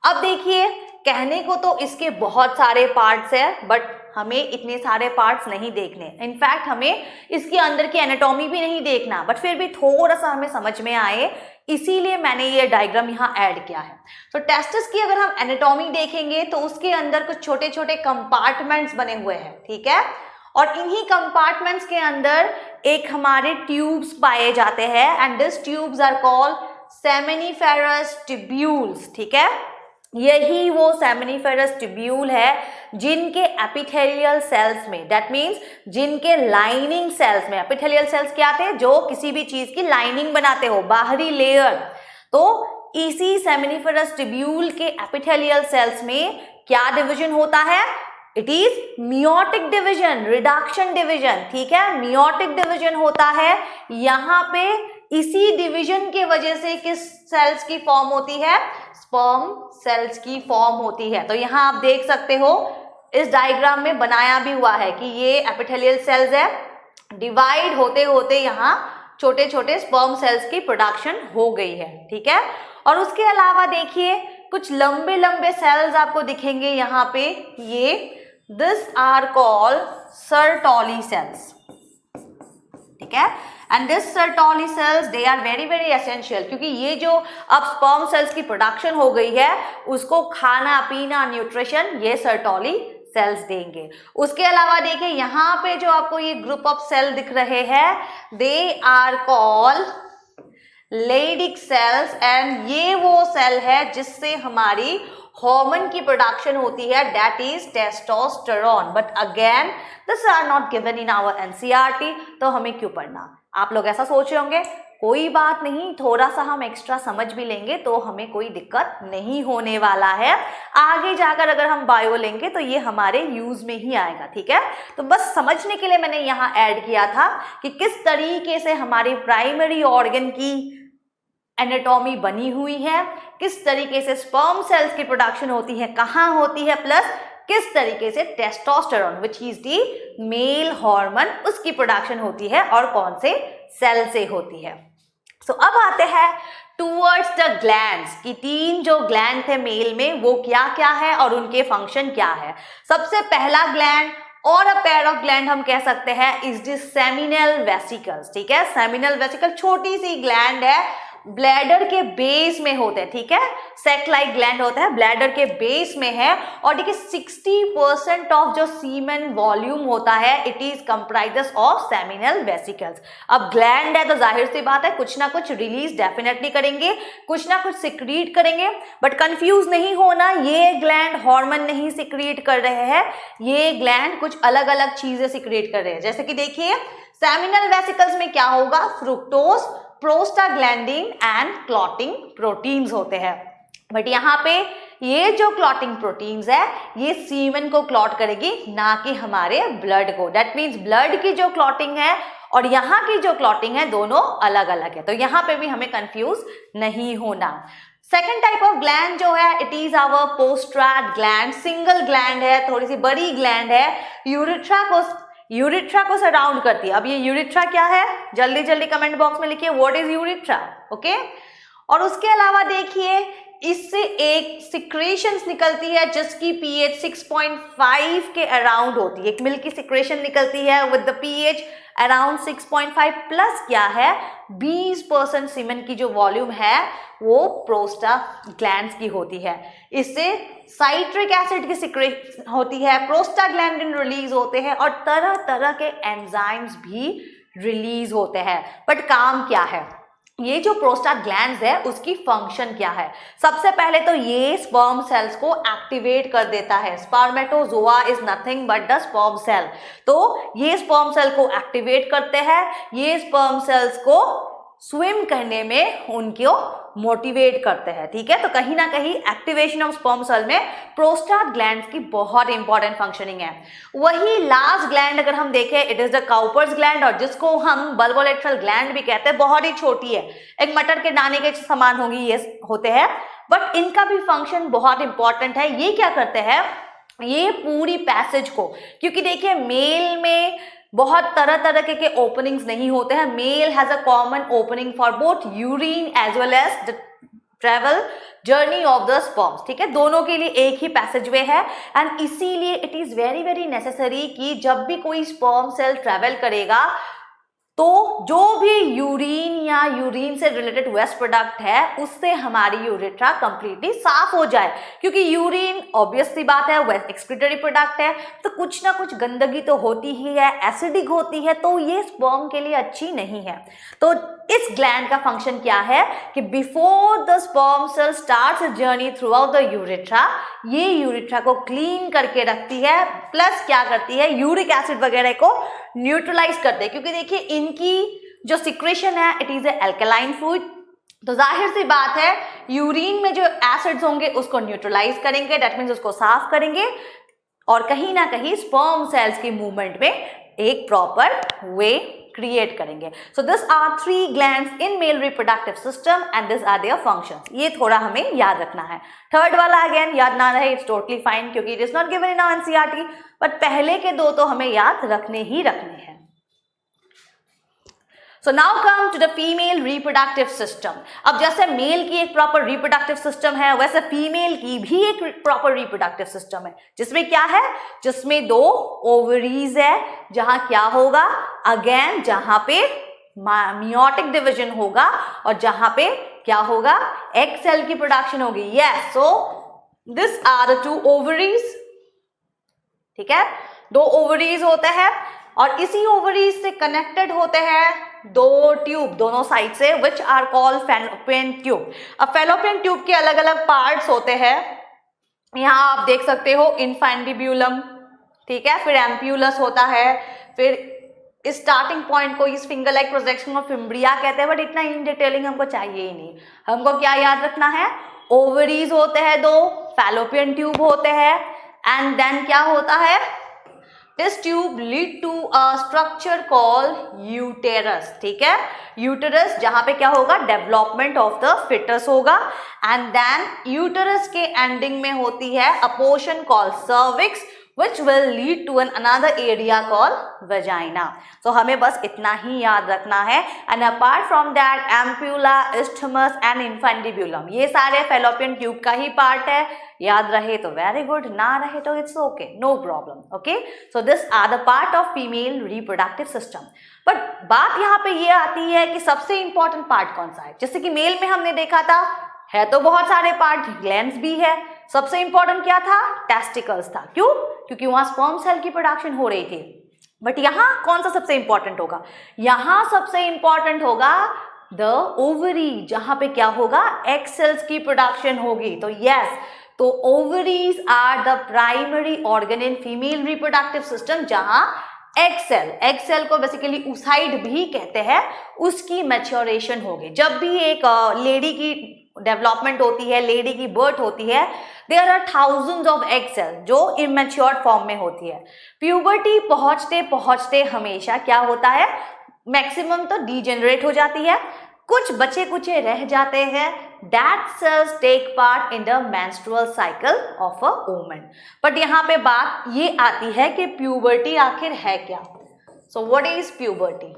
अब देखिए, कहने को तो इसके बहुत सारे पार्ट्स हैं, बट हमें इतने सारे पार्ट्स नहीं देखने. इनफैक्ट हमें इसके अंदर की एनाटॉमी भी नहीं देखना, बट फिर भी थोड़ा सा हमें समझ में आए, इसीलिए मैंने ये डायग्राम यहाँ ऐड किया है. तो टेस्टिस की अगर हम एनाटॉमी देखेंगे तो उसके अंदर कुछ छोटे छोटे कंपार्टमेंट्स बने हुए हैं, ठीक है. और इन्हीं कंपार्टमेंट्स के अंदर एक हमारे ट्यूब्स पाए जाते हैं and this tubes are called seminiferous tubules, ठीक है. यही वो सेमिनिफेरस ट्यूब्यूल है जिनके एपिथेलियल सेल्स में, दैट मीन्स जिनके लाइनिंग सेल्स में, एपिथेलियल सेल्स क्या थे? जो किसी भी चीज की लाइनिंग बनाते हो, बाहरी लेयर. तो इसी सेमिनिफेरस ट्यूब्यूल के एपिथेलियल सेल्स में क्या डिवीजन होता है? It is meiotic division, reduction division, ठीक है. मियोटिक डिवीजन होता है. यहाँ पे इसी डिवीजन के वजह से किस सेल्स की फॉर्म होती है? स्पर्म सेल्स की फॉर्म होती है. तो यहाँ आप देख सकते हो, इस डायग्राम में बनाया भी हुआ है कि ये एपिथेलियल सेल्स है, डिवाइड होते होते यहाँ छोटे छोटे स्पर्म सेल्स की प्रोडक्शन हो गई है, ठीक है. और उसके अलावा देखिए, कुछ लंबे लंबे सेल्स आपको दिखेंगे यहाँ पे. ये this are called Sertoli cells, ठीक है. And this Sertoli cells they are very very essential, क्योंकि ये जो अब स्पर्म सेल्स की प्रोडक्शन हो गई है उसको खाना पीना न्यूट्रिशन ये सर्टोली सेल्स देंगे. उसके अलावा देखिए, यहाँ पे जो आपको ये ग्रुप ऑफ सेल दिख रहे हैं, they are called Leydig cells and ये वो सेल है जिससे हमारी हार्मोन की प्रोडक्शन होती है, that is testosterone. But again this are not given in our NCERT, तो हमें क्यों पढ़ना? आप लोग ऐसा सोच रहे होंगे, कोई बात नहीं, थोड़ा सा हम एक्स्ट्रा समझ भी लेंगे तो हमें कोई दिक्कत नहीं होने वाला है. आगे जाकर अगर हम बायो लेंगे तो ये हमारे यूज में ही आएगा, ठीक है. तो बस समझने के लिए मैंने यहाँ ऐड किया था कि किस तरीके से हमारी प्राइमरी ऑर्गन की एनाटॉमी बनी हुई है, किस तरीके से स्पर्म सेल्स की प्रोडक्शन होती है, कहाँ होती है, प्लस किस तरीके से testosterone which is the male hormone उसकी प्रोडक्शन होती है और कौन से सेल से होती है. सो अब आते हैं टूवर्ड्स द ग्लैंड्स कि 3 जो ग्लैंड थे मेल में वो क्या क्या है और उनके फंक्शन क्या है. सबसे पहला ग्लैंड और अ पेयर ऑफ ग्लैंड हम कह सकते हैं इज द सेमिनल वेसिकल्स, ठीक है. सेमिनल वेसिकल छोटी सी ग्लैंड है, ब्लैडर के बेस में होते हैं, ठीक है. सेक लाइक ग्लैंड होता है, ब्लैडर के बेस में है. और देखिए 60% ऑफ जो सीमेन वॉल्यूम होता है it is comprises of seminal vesicles. अब ग्लैंड है तो जाहिर सी बात है कुछ ना कुछ रिलीज डेफिनेटली करेंगे, कुछ ना कुछ सिक्रीट करेंगे. बट कंफ्यूज नहीं होना, ये ग्लैंड हार्मोन नहीं सिक्रीट कर रहे हैं, ये ग्लैंड कुछ अलग अलग चीजें सिक्रीट कर रहे हैं. जैसे कि देखिए, सेमिनल वेसिकल्स में क्या होगा? Fructose, prostaglandin and clotting proteins होते हैं. बट यहाँ पे ये जो क्लॉटिंग प्रोटीन्स है ये सीमेन को क्लॉट करेगी, ना कि हमारे ब्लड को. दैट मीन्स ब्लड की जो क्लॉटिंग है और यहाँ की जो क्लॉटिंग है दोनों अलग अलग है. तो यहाँ पे भी हमें कंफ्यूज नहीं होना. सेकेंड टाइप ऑफ ग्लैंड जो है इट इज आवर पोस्ट्रैट ग्लैंड. सिंगल ग्लैंड है, थोड़ी सी बड़ी ग्लैंड है, यूरिथ्रा को सराउंड करती है. अब ये यूरिथ्रा क्या है? जल्दी जल्दी कमेंट बॉक्स में लिखिए व्हाट इज यूरिथ्रा, ओके. और उसके अलावा देखिए इससे एक सिक्रेशंस निकलती है जिसकी पीएच 6.5 के अराउंड होती है. एक मिल्क की सिक्रेशन निकलती है with the pH around 6.5 plus क्या है 20% सीमेन की जो वॉल्यूम है वो प्रोस्टाग्लैंड्स की होती है. इससे साइट्रिक एसिड की सिक्रेशन होती है, प्रोस्टाग्लैंडिन रिलीज होते हैं और तरह तरह के एंजाइम्स भी रिलीज होते हैं. बट काम क्या है? ये जो प्रोस्टाग्लैंड्स है उसकी फंक्शन क्या है? सबसे पहले तो ये स्पर्म सेल्स को एक्टिवेट कर देता है. Spermatozoa is nothing but the sperm cell. तो ये स्पर्म सेल को एक्टिवेट करते हैं, ये स्पर्म सेल्स को स्विम करने में उनको मोटिवेट करते हैं, ठीक है। तो कहीं ना कहीं एक्टिवेशन ऑफ स्पर्म सेल में प्रोस्टाट ग्लैंड की बहुत इंपॉर्टेंट फंक्शनिंग है। वही लास्ट ग्लैंड अगर हम देखें, it is the Cowper's gland, और जिसको हम बल्बोलेट्रल ग्लैंड भी कहते हैं, बहुत ही छोटी है, एक मटर के दाने के समान होंगी ये होते हैं, बट इनका भी फंक्शन बहुत इंपॉर्टेंट है। ये क्या करते हैं, ये पूरी पैसेज को, क्योंकि देखिए मेल में बहुत तरह तरह के ओपनिंग्स नहीं होते हैं, male has a common opening for both urine as well as the travel journey of the sperms, ठीक है, दोनों के लिए एक ही पैसेजवे है। एंड इसीलिए it is very very necessary कि जब भी कोई स्पर्म सेल ट्रेवल करेगा तो जो भी यूरिन या यूरिन से रिलेटेड वेस्ट प्रोडक्ट है उससे हमारी यूरेट्रा कंप्लीटली साफ हो जाए, क्योंकि यूरिन ऑब्वियस सी बात है वेस्ट एक्सक्रीटरी प्रोडक्ट है, तो कुछ ना कुछ गंदगी तो होती ही है, एसिडिक होती है, तो ये स्पर्म के लिए अच्छी नहीं है। तो इस ग्लैंड का फंक्शन क्या है कि before the sperm cell starts its journey throughout the urethra, ये यूरेट्रा को क्लीन करके रखती है, प्लस क्या करती है, यूरिक एसिड वगैरह को न्यूट्रलाइज करते हैं, क्योंकि देखिए इनकी जो सिक्रेशन है it is a alkaline food, तो जाहिर सी बात है यूरिन में जो एसिड्स होंगे उसको न्यूट्रलाइज करेंगे, दैट मीन्स उसको साफ करेंगे, और कहीं ना कहीं स्पर्म सेल्स की मूवमेंट में एक प्रॉपर वे क्रिएट करेंगे। So this are 3 glands in male reproductive system and this are their functions. ये थोड़ा हमें याद रखना है। थर्ड वाला अगेन याद ना रहे, इट्स टोटली फाइन, क्योंकि it is not given in our NCERT, but पहले के 2 तो हमें याद रखने ही रखने हैं। So now come to the female reproductive system. अब जैसे मेल की एक प्रॉपर रिप्रोडक्टिव सिस्टम है, वैसे फीमेल की भी एक प्रॉपर रिप्रोडक्टिव सिस्टम है, जिसमें क्या है, जिसमें 2 ओवरीज है, जहां क्या होगा, अगेन जहां पे मियोटिक डिवीजन होगा और जहां पे क्या होगा, एग सेल की प्रोडक्शन होगी। Yes, so this are the 2 ovaries, ठीक है, 2 ओवरीज होते हैं और इसी ओवरीज से कनेक्टेड होते हैं 2 ट्यूब दोनों साइड से, which are called fallopian tube. अब फैलोपियन ट्यूब के अलग अलग पार्ट्स होते हैं, यहाँ आप देख सकते हो इनफैंडिब्यूलम, ठीक है, फिर एम्प्यूलस होता है, फिर स्टार्टिंग पॉइंट को इस finger like projection of fimbria कहते हैं, बट इतना इन डिटेलिंग हमको चाहिए ही नहीं। हमको क्या याद रखना है, ओवरीज होते हैं 2, फैलोपियन ट्यूब होते हैं, एंड देन क्या होता है, This tube lead to a structure called uterus, ठीक है, यूटेरस जहां पे क्या होगा, डेवलपमेंट ऑफ द फिटस होगा, एंड देन यूटेरस के एंडिंग में होती है a portion called cervix which will lead to another area called vagina. So हमें बस इतना ही याद रखना है, and apart from that ampulla, isthmus and infundibulum, ये सारे फैलोपियन ट्यूब का ही पार्ट है। याद रहे तो वेरी गुड, ना रहे तो it's okay, no problem. Okay, so this are the part of female reproductive system. But बात यहाँ पे ये आती है कि सबसे इंपॉर्टेंट पार्ट कौन सा है। जैसे कि मेल में हमने देखा था, है तो बहुत सारे पार्ट, ग्लैंड्स भी है, सबसे इंपॉर्टेंट क्या था, टेस्टिकल्स था। क्यों? क्योंकि वहां स्पर्म सेल की प्रोडक्शन हो रही थी। बट यहाँ कौन सा सबसे इंपॉर्टेंट होगा, यहाँ सबसे इंपॉर्टेंट होगा द ओवरी, जहां पे क्या होगा, एग सेल्स की प्रोडक्शन होगी। तो यस, तो ovaries are the primary organ in female reproductive system, जहां एग सेल को बेसिकली ऊसाइड भी कहते हैं, उसकी मैच्योरेशन होगी। जब भी एक लेडी की डेवलपमेंट होती है, लेडी की बर्थ होती है, there are thousands of egg cell जो इमेच्योर फॉर्म में होती है। प्यूबर्टी पहुंचते पहुंचते हमेशा क्या होता है, मैक्सिमम तो डीजेनरेट हो जाती है, कुछ बचे कुचे रह जाते हैं, that cells take part in the menstrual cycle of a woman। But यहाँ पे बात ये आती है कि प्यूबर्टी आखिर है क्या। So what is puberty?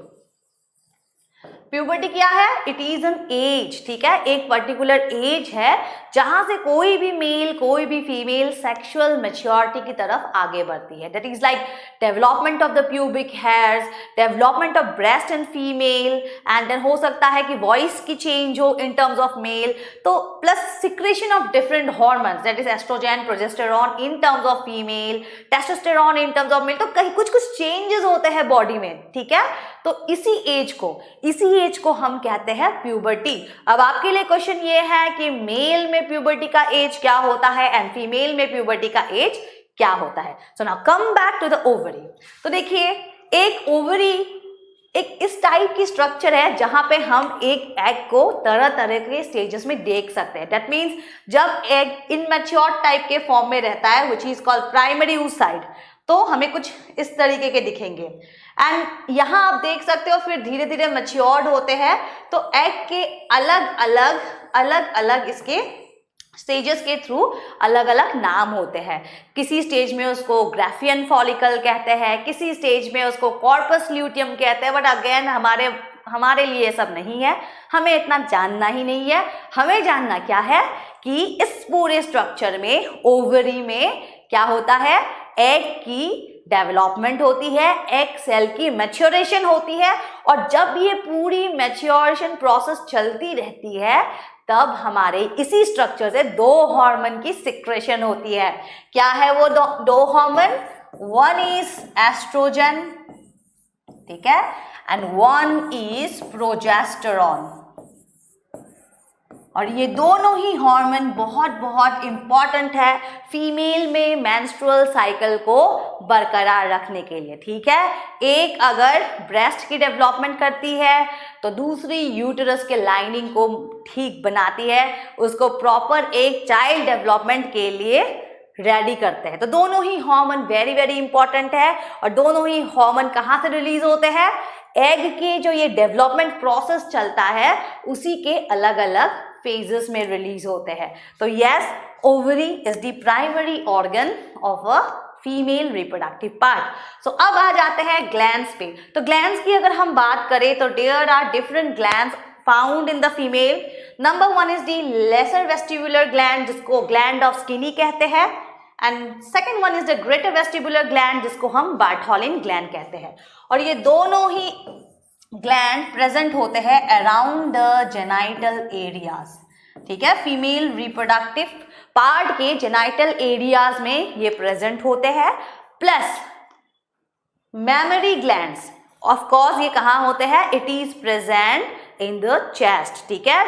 Puberty क्या है, इट इज एन एज, ठीक है, एक पर्टिकुलर एज है जहां से कोई भी मेल कोई भी फीमेल सेक्सुअल मैच्योरिटी की तरफ आगे बढ़ती है। That is like development of the pubic hairs, development of breast in female, and then हो सकता है कि वॉइस की चेंज हो इन टर्म्स ऑफ मेल, तो plus secretion of different hormones, that is oestrogen, progesterone in terms of female, testosterone in terms of male, तो कहीं कुछ कुछ चेंजेस होते हैं बॉडी में, ठीक है। तो इसी एज को हम कहते हैं प्यूबर्टी। अब आपके लिए क्वेश्चन ये है कि मेल में प्यूबर्टी का एज क्या होता है एंड फीमेल में प्यूबर्टी का एज क्या होता है। So now come back to the ovary. तो देखिए, एक ओवरी एक इस टाइप की स्ट्रक्चर है जहां पे हम एक एग को तरह तरह के स्टेजेस में देख सकते हैं। दैट मीन्स जब एग इनमैच्योर टाइप के फॉर्म में रहता है विच इज कॉल्ड प्राइमरी oocyte, तो हमें कुछ इस तरीके के दिखेंगे। एंड यहाँ आप देख सकते हो फिर धीरे धीरे मैच्योर्ड होते हैं, तो एग के अलग अलग इसके स्टेजेस के थ्रू अलग अलग नाम होते हैं। किसी स्टेज में उसको ग्राफियन फॉलिकल कहते हैं, किसी स्टेज में उसको कॉर्पस ल्यूटियम कहते हैं। बट अगेन हमारे लिए ये सब नहीं है, हमें इतना जानना ही नहीं है। हमें जानना क्या है कि इस पूरे स्ट्रक्चर में ओवरी में क्या होता है, एग की डेवलपमेंट होती है, एग सेल की मैच्योरेशन होती है, और जब ये पूरी मैच्योरेशन प्रोसेस चलती रहती है तब हमारे इसी स्ट्रक्चर से दो हार्मोन की सिक्रेशन होती है। क्या है वो दो हार्मोन? वन इज एस्ट्रोजन, ठीक है, एंड वन इज प्रोजेस्टेरॉन। और ये दोनों ही हार्मोन बहुत बहुत इंपॉर्टेंट है फीमेल में मेंस्ट्रुअल साइकिल को बरकरार रखने के लिए, ठीक है। एक अगर ब्रेस्ट की डेवलपमेंट करती है तो दूसरी यूटेरस के लाइनिंग को ठीक बनाती है, उसको प्रॉपर एक चाइल्ड डेवलपमेंट के लिए रेडी करते हैं। तो दोनों ही हार्मोन वेरी वेरी इंपॉर्टेंट है। और दोनों ही हार्मोन कहाँ से रिलीज होते हैं? एग के जो ये डेवलपमेंट प्रोसेस चलता है उसी के अलग अलग फेजेस में रिलीज होते हैं। तो yes, ovary is the primary organ of a female reproductive part. So अब आ जाते हैं ग्लैंड्स पे। तो ग्लैंड्स की अगर हम बात करें तो there are different glands found in the female. Number one is the lesser vestibular gland, जिसको ग्लैंड ऑफ स्किनी कहते हैं, and second one is the greater vestibular gland, जिसको हम बार्टोलिन ग्लैंड कहते हैं। और ये दोनों ही ग्लैंड प्रेजेंट होते हैं अराउंड द जेनाइटल एरियाज, ठीक है। फीमेल रिप्रोडक्टिव पार्ट के जेनाइटल एरियाज में ये प्रेजेंट होते हैं। Plus memory glands, of course ये कहाँ होते हैं? It is present in the chest, ठीक है।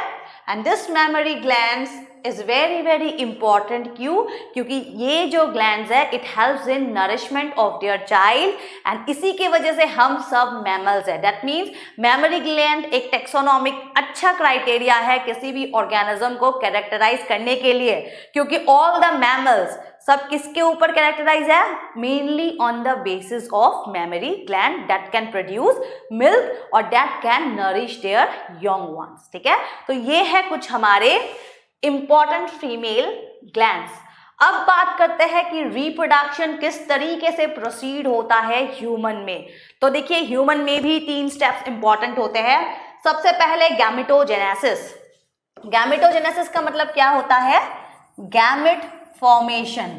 And this memory glands is very very important. क्यों? क्योंकि ये जो ग्लैंड्स है it helps in nourishment of their child, and इसी के वजह से हम सब मैमल्स है। दैट मीन्स मैमरी ग्लैंड एक टेक्सोनॉमिक अच्छा क्राइटेरिया है किसी भी ऑर्गेनिज्म को कैरेक्टराइज करने के लिए, क्योंकि ऑल द मैमल्स सब किसके ऊपर कैरेक्टराइज है? Mainly on the basis of mammary gland that can produce milk और that can nourish their young ones, ठीक है। तो ये है कुछ हमारे इंपॉर्टेंट फीमेल ग्लैंड्स। अब बात करते हैं कि रिप्रोडक्शन किस तरीके से प्रोसीड होता है ह्यूमन में। तो देखिए, ह्यूमन में भी 3 स्टेप्स इंपॉर्टेंट होते हैं। सबसे पहले गैमेटोजेनेसिस। गैमेटोजेनेसिस का मतलब क्या होता है? Gamete formation,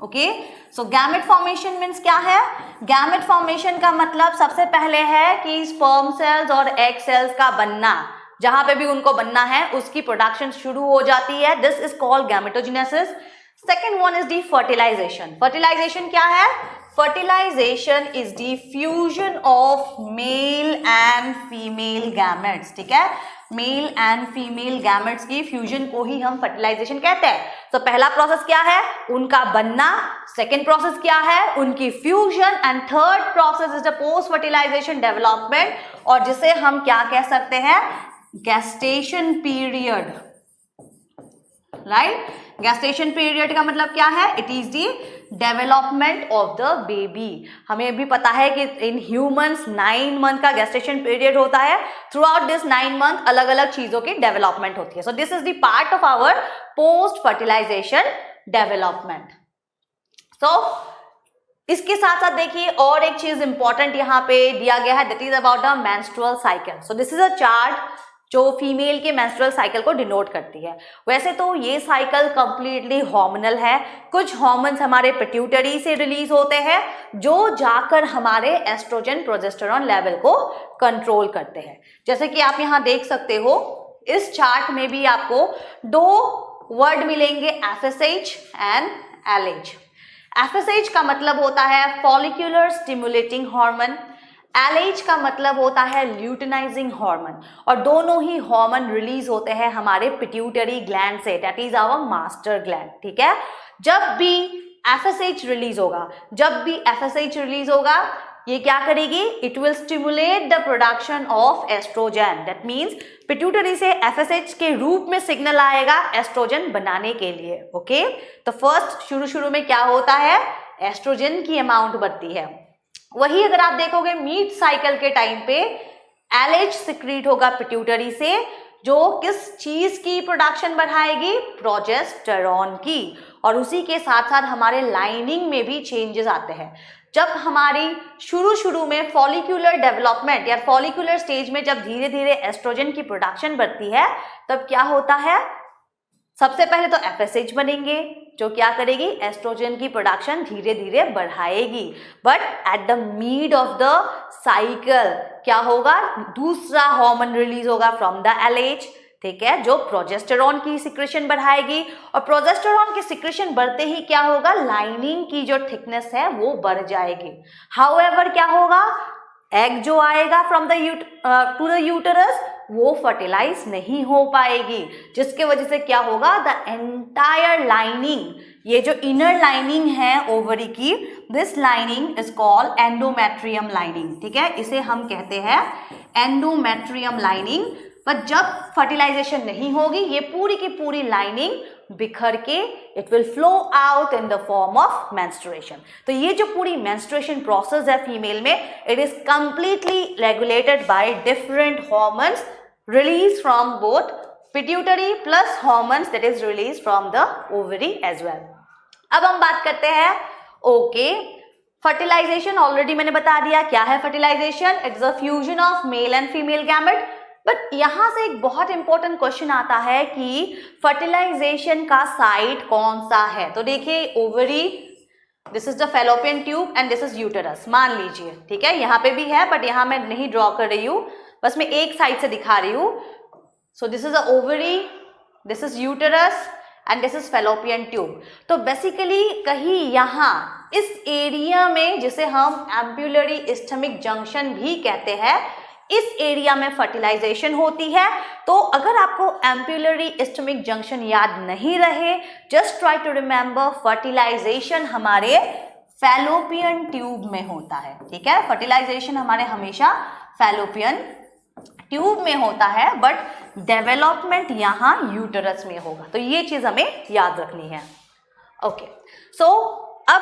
okay. So gamete formation means क्या है? गैमेट फॉर्मेशन का मतलब सबसे पहले है कि स्पर्म सेल्स और एग सेल्स का बनना, जहां पे भी उनको बनना है उसकी प्रोडक्शन शुरू हो जाती है। This is called gametogenesis. Second one is the fertilization. Fertilization क्या है? Fertilization is the fusion of male and female gametes, ठीक है। मेल एंड फीमेल गैमेट्स की फ्यूजन को ही हम फर्टिलाइजेशन कहते हैं। तो पहला प्रोसेस क्या है? उनका बनना। सेकेंड प्रोसेस क्या है? उनकी fusion. And third process is the post fertilization development, और जिसे हम क्या कह सकते हैं? Gestation period, right. Gestation period का मतलब क्या है? It is the development of the baby. हमें भी पता है कि इन ह्यूमंस 9 मंथ का गेस्टेशन पीरियड होता है। थ्रू आउट दिस 9 मंथ अलग अलग चीजों की डेवलपमेंट होती है। So this is the part of our post fertilization development. So इसके साथ साथ देखिए और एक चीज इंपॉर्टेंट यहाँ पे दिया गया है, that is about the menstrual cycle. So this is a chart जो फीमेल के मेंस्ट्रुअल साइकिल को डिनोट करती है। वैसे तो ये साइकिल कंप्लीटली हार्मोनल है। कुछ हार्मोन्स हमारे पिट्यूटरी से रिलीज होते हैं जो जाकर हमारे एस्ट्रोजन प्रोजेस्टेरॉन लेवल को कंट्रोल करते हैं। जैसे कि आप यहाँ देख सकते हो, इस चार्ट में भी आपको 2 वर्ड मिलेंगे, एफएसएच एंड एलएच। एफएसएच का मतलब होता है फॉलिक्यूलर स्टिमुलेटिंग हार्मोन, एलएच का मतलब होता है ल्यूटिनाइजिंग हार्मोन, और दोनों ही हार्मोन रिलीज होते हैं हमारे पिट्यूटरी ग्लैंड से, that is our master gland, ठीक है। जब भी एफएसएच रिलीज होगा ये क्या करेगी, it will stimulate the production of oestrogen. That means pituitary से एफएसएच के रूप में सिग्नल आएगा एस्ट्रोजन बनाने के लिए। ओके, तो फर्स्ट शुरू में क्या होता है, एस्ट्रोजन की अमाउंट बढ़ती है। वही अगर आप देखोगे मीट साइकिल के टाइम पे एलएच सिक्रीट होगा पिट्यूटरी से, जो किस चीज की प्रोडक्शन बढ़ाएगी, प्रोजेस्टेरॉन की। और उसी के साथ साथ हमारे लाइनिंग में भी चेंजेस आते हैं। जब हमारी शुरू में फॉलिक्यूलर डेवलपमेंट या फॉलिक्यूलर स्टेज में जब धीरे धीरे एस्ट्रोजन की प्रोडक्शन बढ़ती है, तब क्या होता है, सबसे पहले तो एफएसएच बनेंगे जो क्या करेगी, एस्ट्रोजन की प्रोडक्शन धीरे धीरे बढ़ाएगी। But at the mid of the cycle क्या होगा, दूसरा हार्मोन रिलीज होगा फ्रॉम द एलएच, ठीक है, जो प्रोजेस्टेरॉन की सिक्रेशन बढ़ाएगी। और प्रोजेस्टेरॉन की सिक्रेशन बढ़ते ही क्या होगा, लाइनिंग की जो थिकनेस है वो बढ़ जाएगी। हाउएवर क्या होगा, एग जो आएगा from the two the uterus वो फर्टिलाइज नहीं हो पाएगी, जिसके वजह से क्या होगा, द एंटायर लाइनिंग, ये जो इनर लाइनिंग है ओवरी की, this lining is called endometrium lining, ठीक है, इसे हम कहते हैं एंडोमेट्रियम लाइनिंग। पर जब फर्टिलाइजेशन नहीं होगी, ये पूरी की पूरी लाइनिंग बिखर के it will flow out in the form of menstruation. तो ये जो पूरी मेंस्ट्रुएशन प्रोसेस है फीमेल में, it is completely regulated by different hormones release from both pituitary plus hormones that is release from the ovary as well. अब हम बात करते हैं, ओके, फर्टिलाइजेशन ऑलरेडी मैंने बता दिया क्या है fertilisation, it's a fusion of male and female gamete. But यहां से एक बहुत इंपॉर्टेंट क्वेश्चन आता है कि फर्टिलाइजेशन का साइट कौन सा है। तो देखिए, ovary, this is the fallopian tube and this is uterus, मान लीजिए, ठीक है, यहाँ पे भी है बट यहाँ मैं नहीं ड्रॉ कर रही हूँ, बस मैं एक साइड से दिखा रही हूँ। सो this is the ovary, this is uterus and this is fallopian tube. तो बेसिकली कहीं यहाँ इस एरिया में, जिसे हम एम्पुलरी इस्थमिक जंक्शन भी कहते हैं, इस एरिया में फर्टिलाइजेशन होती है। तो अगर आपको एम्पुलरी इस्थमिक जंक्शन याद नहीं रहे, just try to remember fertilisation हमारे फैलोपियन ट्यूब में होता है, ठीक है, फर्टिलाइजेशन हमारे हमेशा फैलोपियन ट्यूब में होता है, बट डेवलपमेंट यहाँ यूटेरस में होगा। तो ये चीज हमें याद रखनी है। ओके, सो अब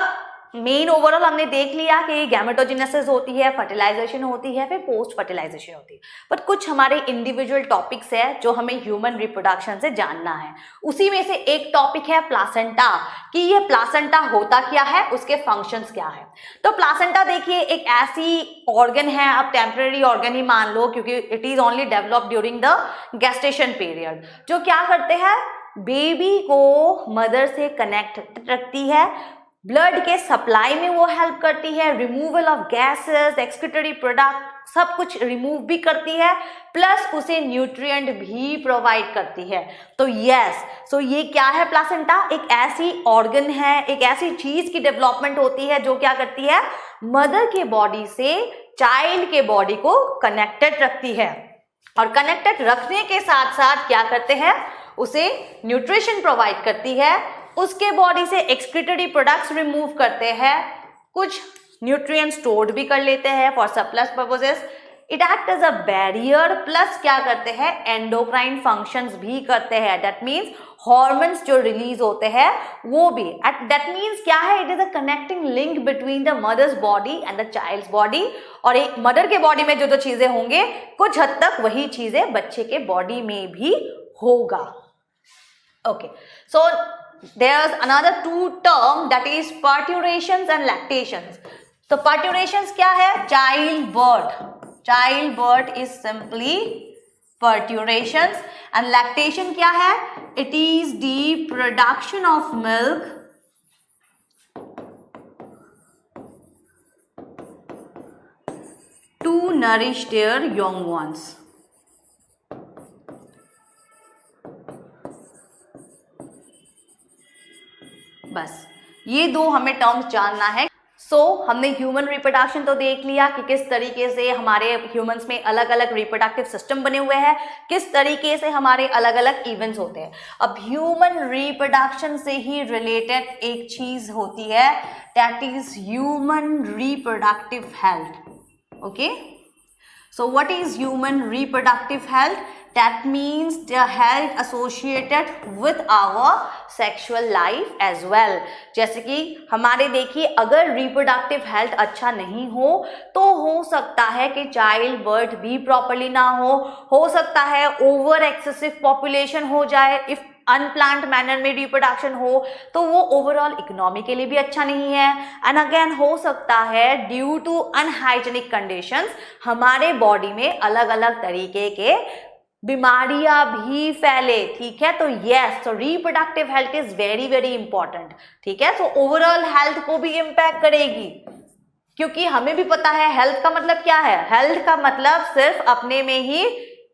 मेन ओवरऑल हमने देख लिया कि गैमेटोजेनेसिस होती है, फर्टिलाइजेशन होती है, फिर पोस्ट फर्टिलाइजेशन होती है। बट कुछ हमारे इंडिविजुअल टॉपिक्स है जो हमें ह्यूमन रिप्रोडक्शन से जानना है। उसी में से एक टॉपिक है प्लासेंटा, कि ये प्लासेंटा होता क्या है, उसके फंक्शंस क्या है। तो प्लासेंटा देखिए एक ऐसी ऑर्गन है, आप टेम्पररी ऑर्गन ही मान लो क्योंकि it is only develop during the gestation period, जो क्या करते हैं, बेबी को मदर से कनेक्ट रखती है, ब्लड के सप्लाई में वो हेल्प करती है, removal of gases, excretory product सब कुछ रिमूव भी करती है, प्लस उसे न्यूट्रिएंट भी प्रोवाइड करती है। तो यस, सो ये क्या है, प्लासेंटा एक ऐसी ऑर्गन है, एक ऐसी चीज की डेवलपमेंट होती है जो क्या करती है, मदर के बॉडी से चाइल्ड के बॉडी को कनेक्टेड रखती है। और कनेक्टेड रखने के साथ साथ क्या करते हैं, उसे न्यूट्रिशन प्रोवाइड करती है, उसके बॉडी से एक्सक्रीटरी प्रोडक्ट्स रिमूव करते हैं, कुछ न्यूट्रिएंट स्टोर्ड भी कर लेते हैं for surplus purposes, it act as a barrier, plus क्या करते हैं, एंडोक्राइन फंक्शंस भी करते हैं। दैट मीन्स हॉर्मोन्स जो रिलीज होते हैं वो भी, दैट मीन्स क्या है, it is a connecting link between the mother's body and the child's body. और एक मदर के बॉडी में जो जो चीजें होंगे, कुछ हद तक वही चीजें बच्चे के बॉडी में भी होगा। Okay, so there's another two term that is parturitions and lactations. तो parturitions क्या है, child birth is simply parturitions and lactation क्या है, it is the production of milk to nourish their young ones. बस ये दो हमें टर्म्स जानना है। हमने ह्यूमन रिप्रोडक्शन तो देख लिया कि किस तरीके से हमारे ह्यूमंस में अलग अलग रिप्रोडक्टिव सिस्टम बने हुए हैं, किस तरीके से हमारे अलग अलग इवेंट्स होते हैं। अब ह्यूमन रिप्रोडक्शन से ही रिलेटेड एक चीज होती है, that is human reproductive health. Okay, so what is human reproductive health? That means the health associated with our sexual life as well। जैसे कि हमारे देखिए, अगर रिप्रोडक्टिव हेल्थ अच्छा नहीं तो हो सकता है कि चाइल्ड बर्थ भी प्रॉपरली ना हो सकता है ओवर एक्सेसिव पॉपुलेशन हो जाए, इफ अनप्लान्ड मैनर में रिप्रोडक्शन हो तो वो ओवरऑल इकोनॉमी के लिए भी अच्छा नहीं है। एंड अगेन हो सकता है ड्यू टू अनहाइजेनिक कंडीशंस हमारे बॉडी में अलग अलग तरीके के बीमारियां भी फैले। ठीक है, तो यस, तो reproductive health is very very important. ठीक है, तो ओवरऑल हेल्थ को भी इम्पैक्ट करेगी, क्योंकि हमें भी पता है हेल्थ का मतलब क्या है। हेल्थ का मतलब सिर्फ अपने में ही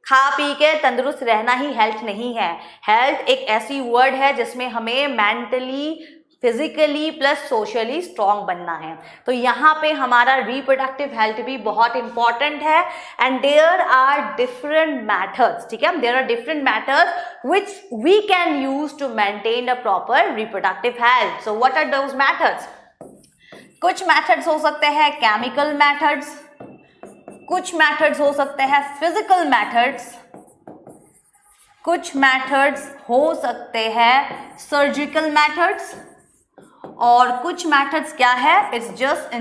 खा पी के तंदुरुस्त रहना ही हेल्थ नहीं है। हेल्थ एक ऐसी वर्ड है जिसमें हमें mentally, physically plus socially strong बनना है। तो यहाँ पे हमारा रिप्रोडक्टिव हेल्थ भी बहुत इंपॉर्टेंट है। And there are different methods, ठीक है, there are different methods which we can use to maintain a proper reproductive health. So what are those methods? कुछ मैथड्स हो सकते हैं केमिकल मैथड्स, कुछ मैथड्स हो सकते हैं फिजिकल मैथड्स, कुछ मैथड्स हो सकते हैं सर्जिकल मैथड्स, और कुछ मैथड्स क्या है, it's just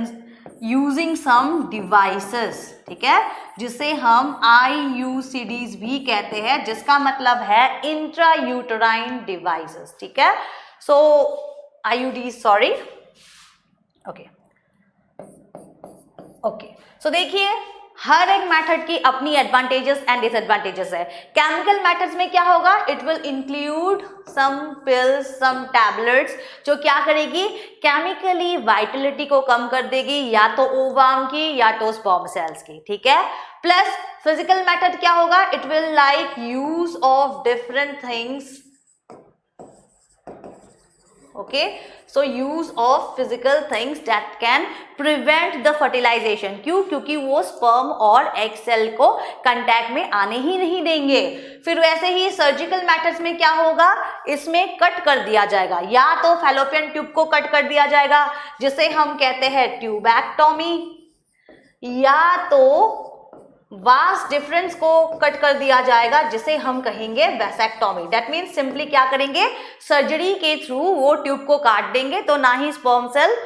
using some devices. ठीक है, जिसे हम IUCDs भी कहते हैं, जिसका मतलब है इंट्रा यूटराइन डिवाइसेस। ठीक है, so IUD, sorry, okay, so देखिए हर एक मेथड की अपनी एडवांटेजेस एंड डिसएडवांटेजेस है। केमिकल मेथड्स में क्या होगा, it will include some pills, some tablets, जो क्या करेगी, केमिकली वाइटलिटी को कम कर देगी, या तो ओवम की या तो स्पर्म सेल्स की। ठीक है, प्लस फिजिकल मेथड क्या होगा, it will like use of different things. Okay, so use of physical things that can prevent the fertilization। क्यों? क्योंकि वो स्पर्म और एग सेल को कांटेक्ट में आने ही नहीं देंगे। फिर वैसे ही सर्जिकल मैथड्स में क्या होगा, इसमें कट कर दिया जाएगा, या तो फैलोपियन ट्यूब को कट कर दिया जाएगा जिसे हम कहते हैं ट्यूबैक्टोमी, या तो वास्ट डिफरेंस को कट कर दिया जाएगा जिसे हम कहेंगे वैसेक्टोमी। दैट मीन्स सिंपली क्या करेंगे, सर्जरी के थ्रू वो ट्यूब को काट देंगे, तो ना ही स्पर्म सेल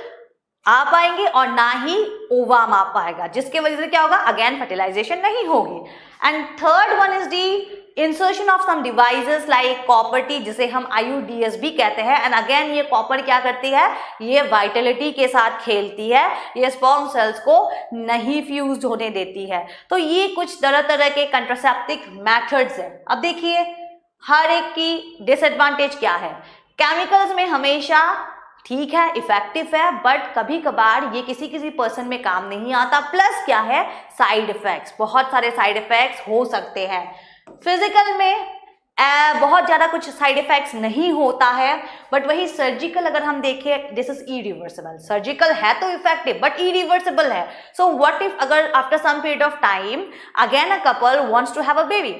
आ पाएंगे और ना ही ओवम आ पाएगा, जिसकी वजह से क्या होगा, अगेन फर्टिलाइजेशन नहीं होगी। And third one is the insertion of some devices like copper T, जिसे हम IUDs भी कहते हैं। एंड अगेन ये कॉपर क्या करती है, ये वाइटलिटी के साथ खेलती है, ये स्पर्म सेल्स को नहीं फ्यूज होने देती है। तो ये कुछ तरह तरह के कंट्रासेप्टिव मेथड्स है। अब देखिए हर एक की डिसएडवांटेज क्या है। केमिकल्स में हमेशा ठीक है, इफेक्टिव है, बट कभी कभार ये किसी किसी पर्सन में काम नहीं आता। प्लस क्या है, साइड इफेक्ट्स, बहुत सारे साइड इफेक्ट्स हो सकते हैं। फिजिकल में बहुत ज्यादा कुछ साइड इफेक्ट्स नहीं होता है, बट वही सर्जिकल अगर हम देखें, दिस इज इरिवर्सिबल। सर्जिकल है तो इफेक्टिव बट इरिवर्सिबल है। सो व्हाट इफ अगर after some period of time again a couple wants to have a baby,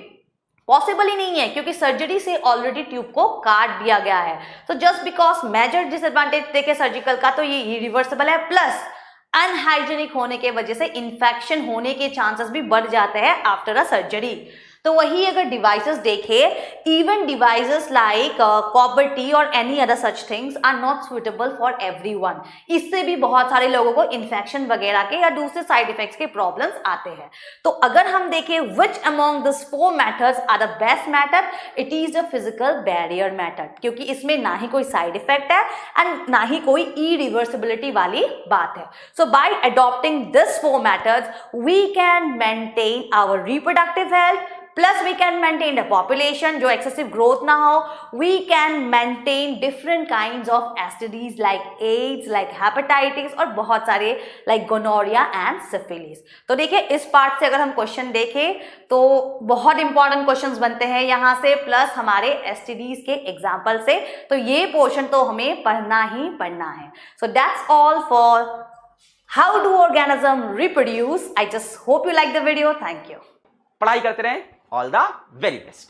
possible ही नहीं है, क्योंकि सर्जरी से ऑलरेडी ट्यूब को काट दिया गया है। तो जस्ट बिकॉज मेजर डिसएडवांटेज देखे सर्जिकल का, तो ये इरिवर्सिबल है, प्लस अनहाइजीनिक होने के वजह से इन्फेक्शन होने के चांसेस भी बढ़ जाते हैं आफ्टर अ सर्जरी। तो वही अगर डिवाइसेस देखे, even devices like copper T और any other such things are not suitable for everyone. इससे भी बहुत सारे लोगों को इन्फेक्शन वगैरह के या दूसरे साइड इफेक्ट्स के प्रॉब्लम्स आते हैं। तो अगर हम देखें which among this 4 methods are the best method, it is the physical barrier method, क्योंकि इसमें ना ही कोई साइड इफेक्ट है एंड ना ही कोई इरिवर्सिबिलिटी वाली बात है। So by adopting this 4 methods we can maintain our reproductive health, plus we can maintain the population, जो एक्सेसिव ग्रोथ ना हो। We can maintain different kinds of STDs like AIDS, like hepatitis, और बहुत सारे like gonorrhoea and syphilis. तो देखिए इस part से अगर हम क्वेश्चन देखें तो बहुत इंपॉर्टेंट क्वेश्चंस बनते हैं यहाँ से, प्लस हमारे एसटीडीज के एग्जाम्पल से। तो ये पोर्शन तो हमें पढ़ना ही पढ़ना है। So that's all for How do organism reproduce? I just hope you like the video. Thank you. पढ़ाई करते रहें, ऑल द वेरी बेस्ट।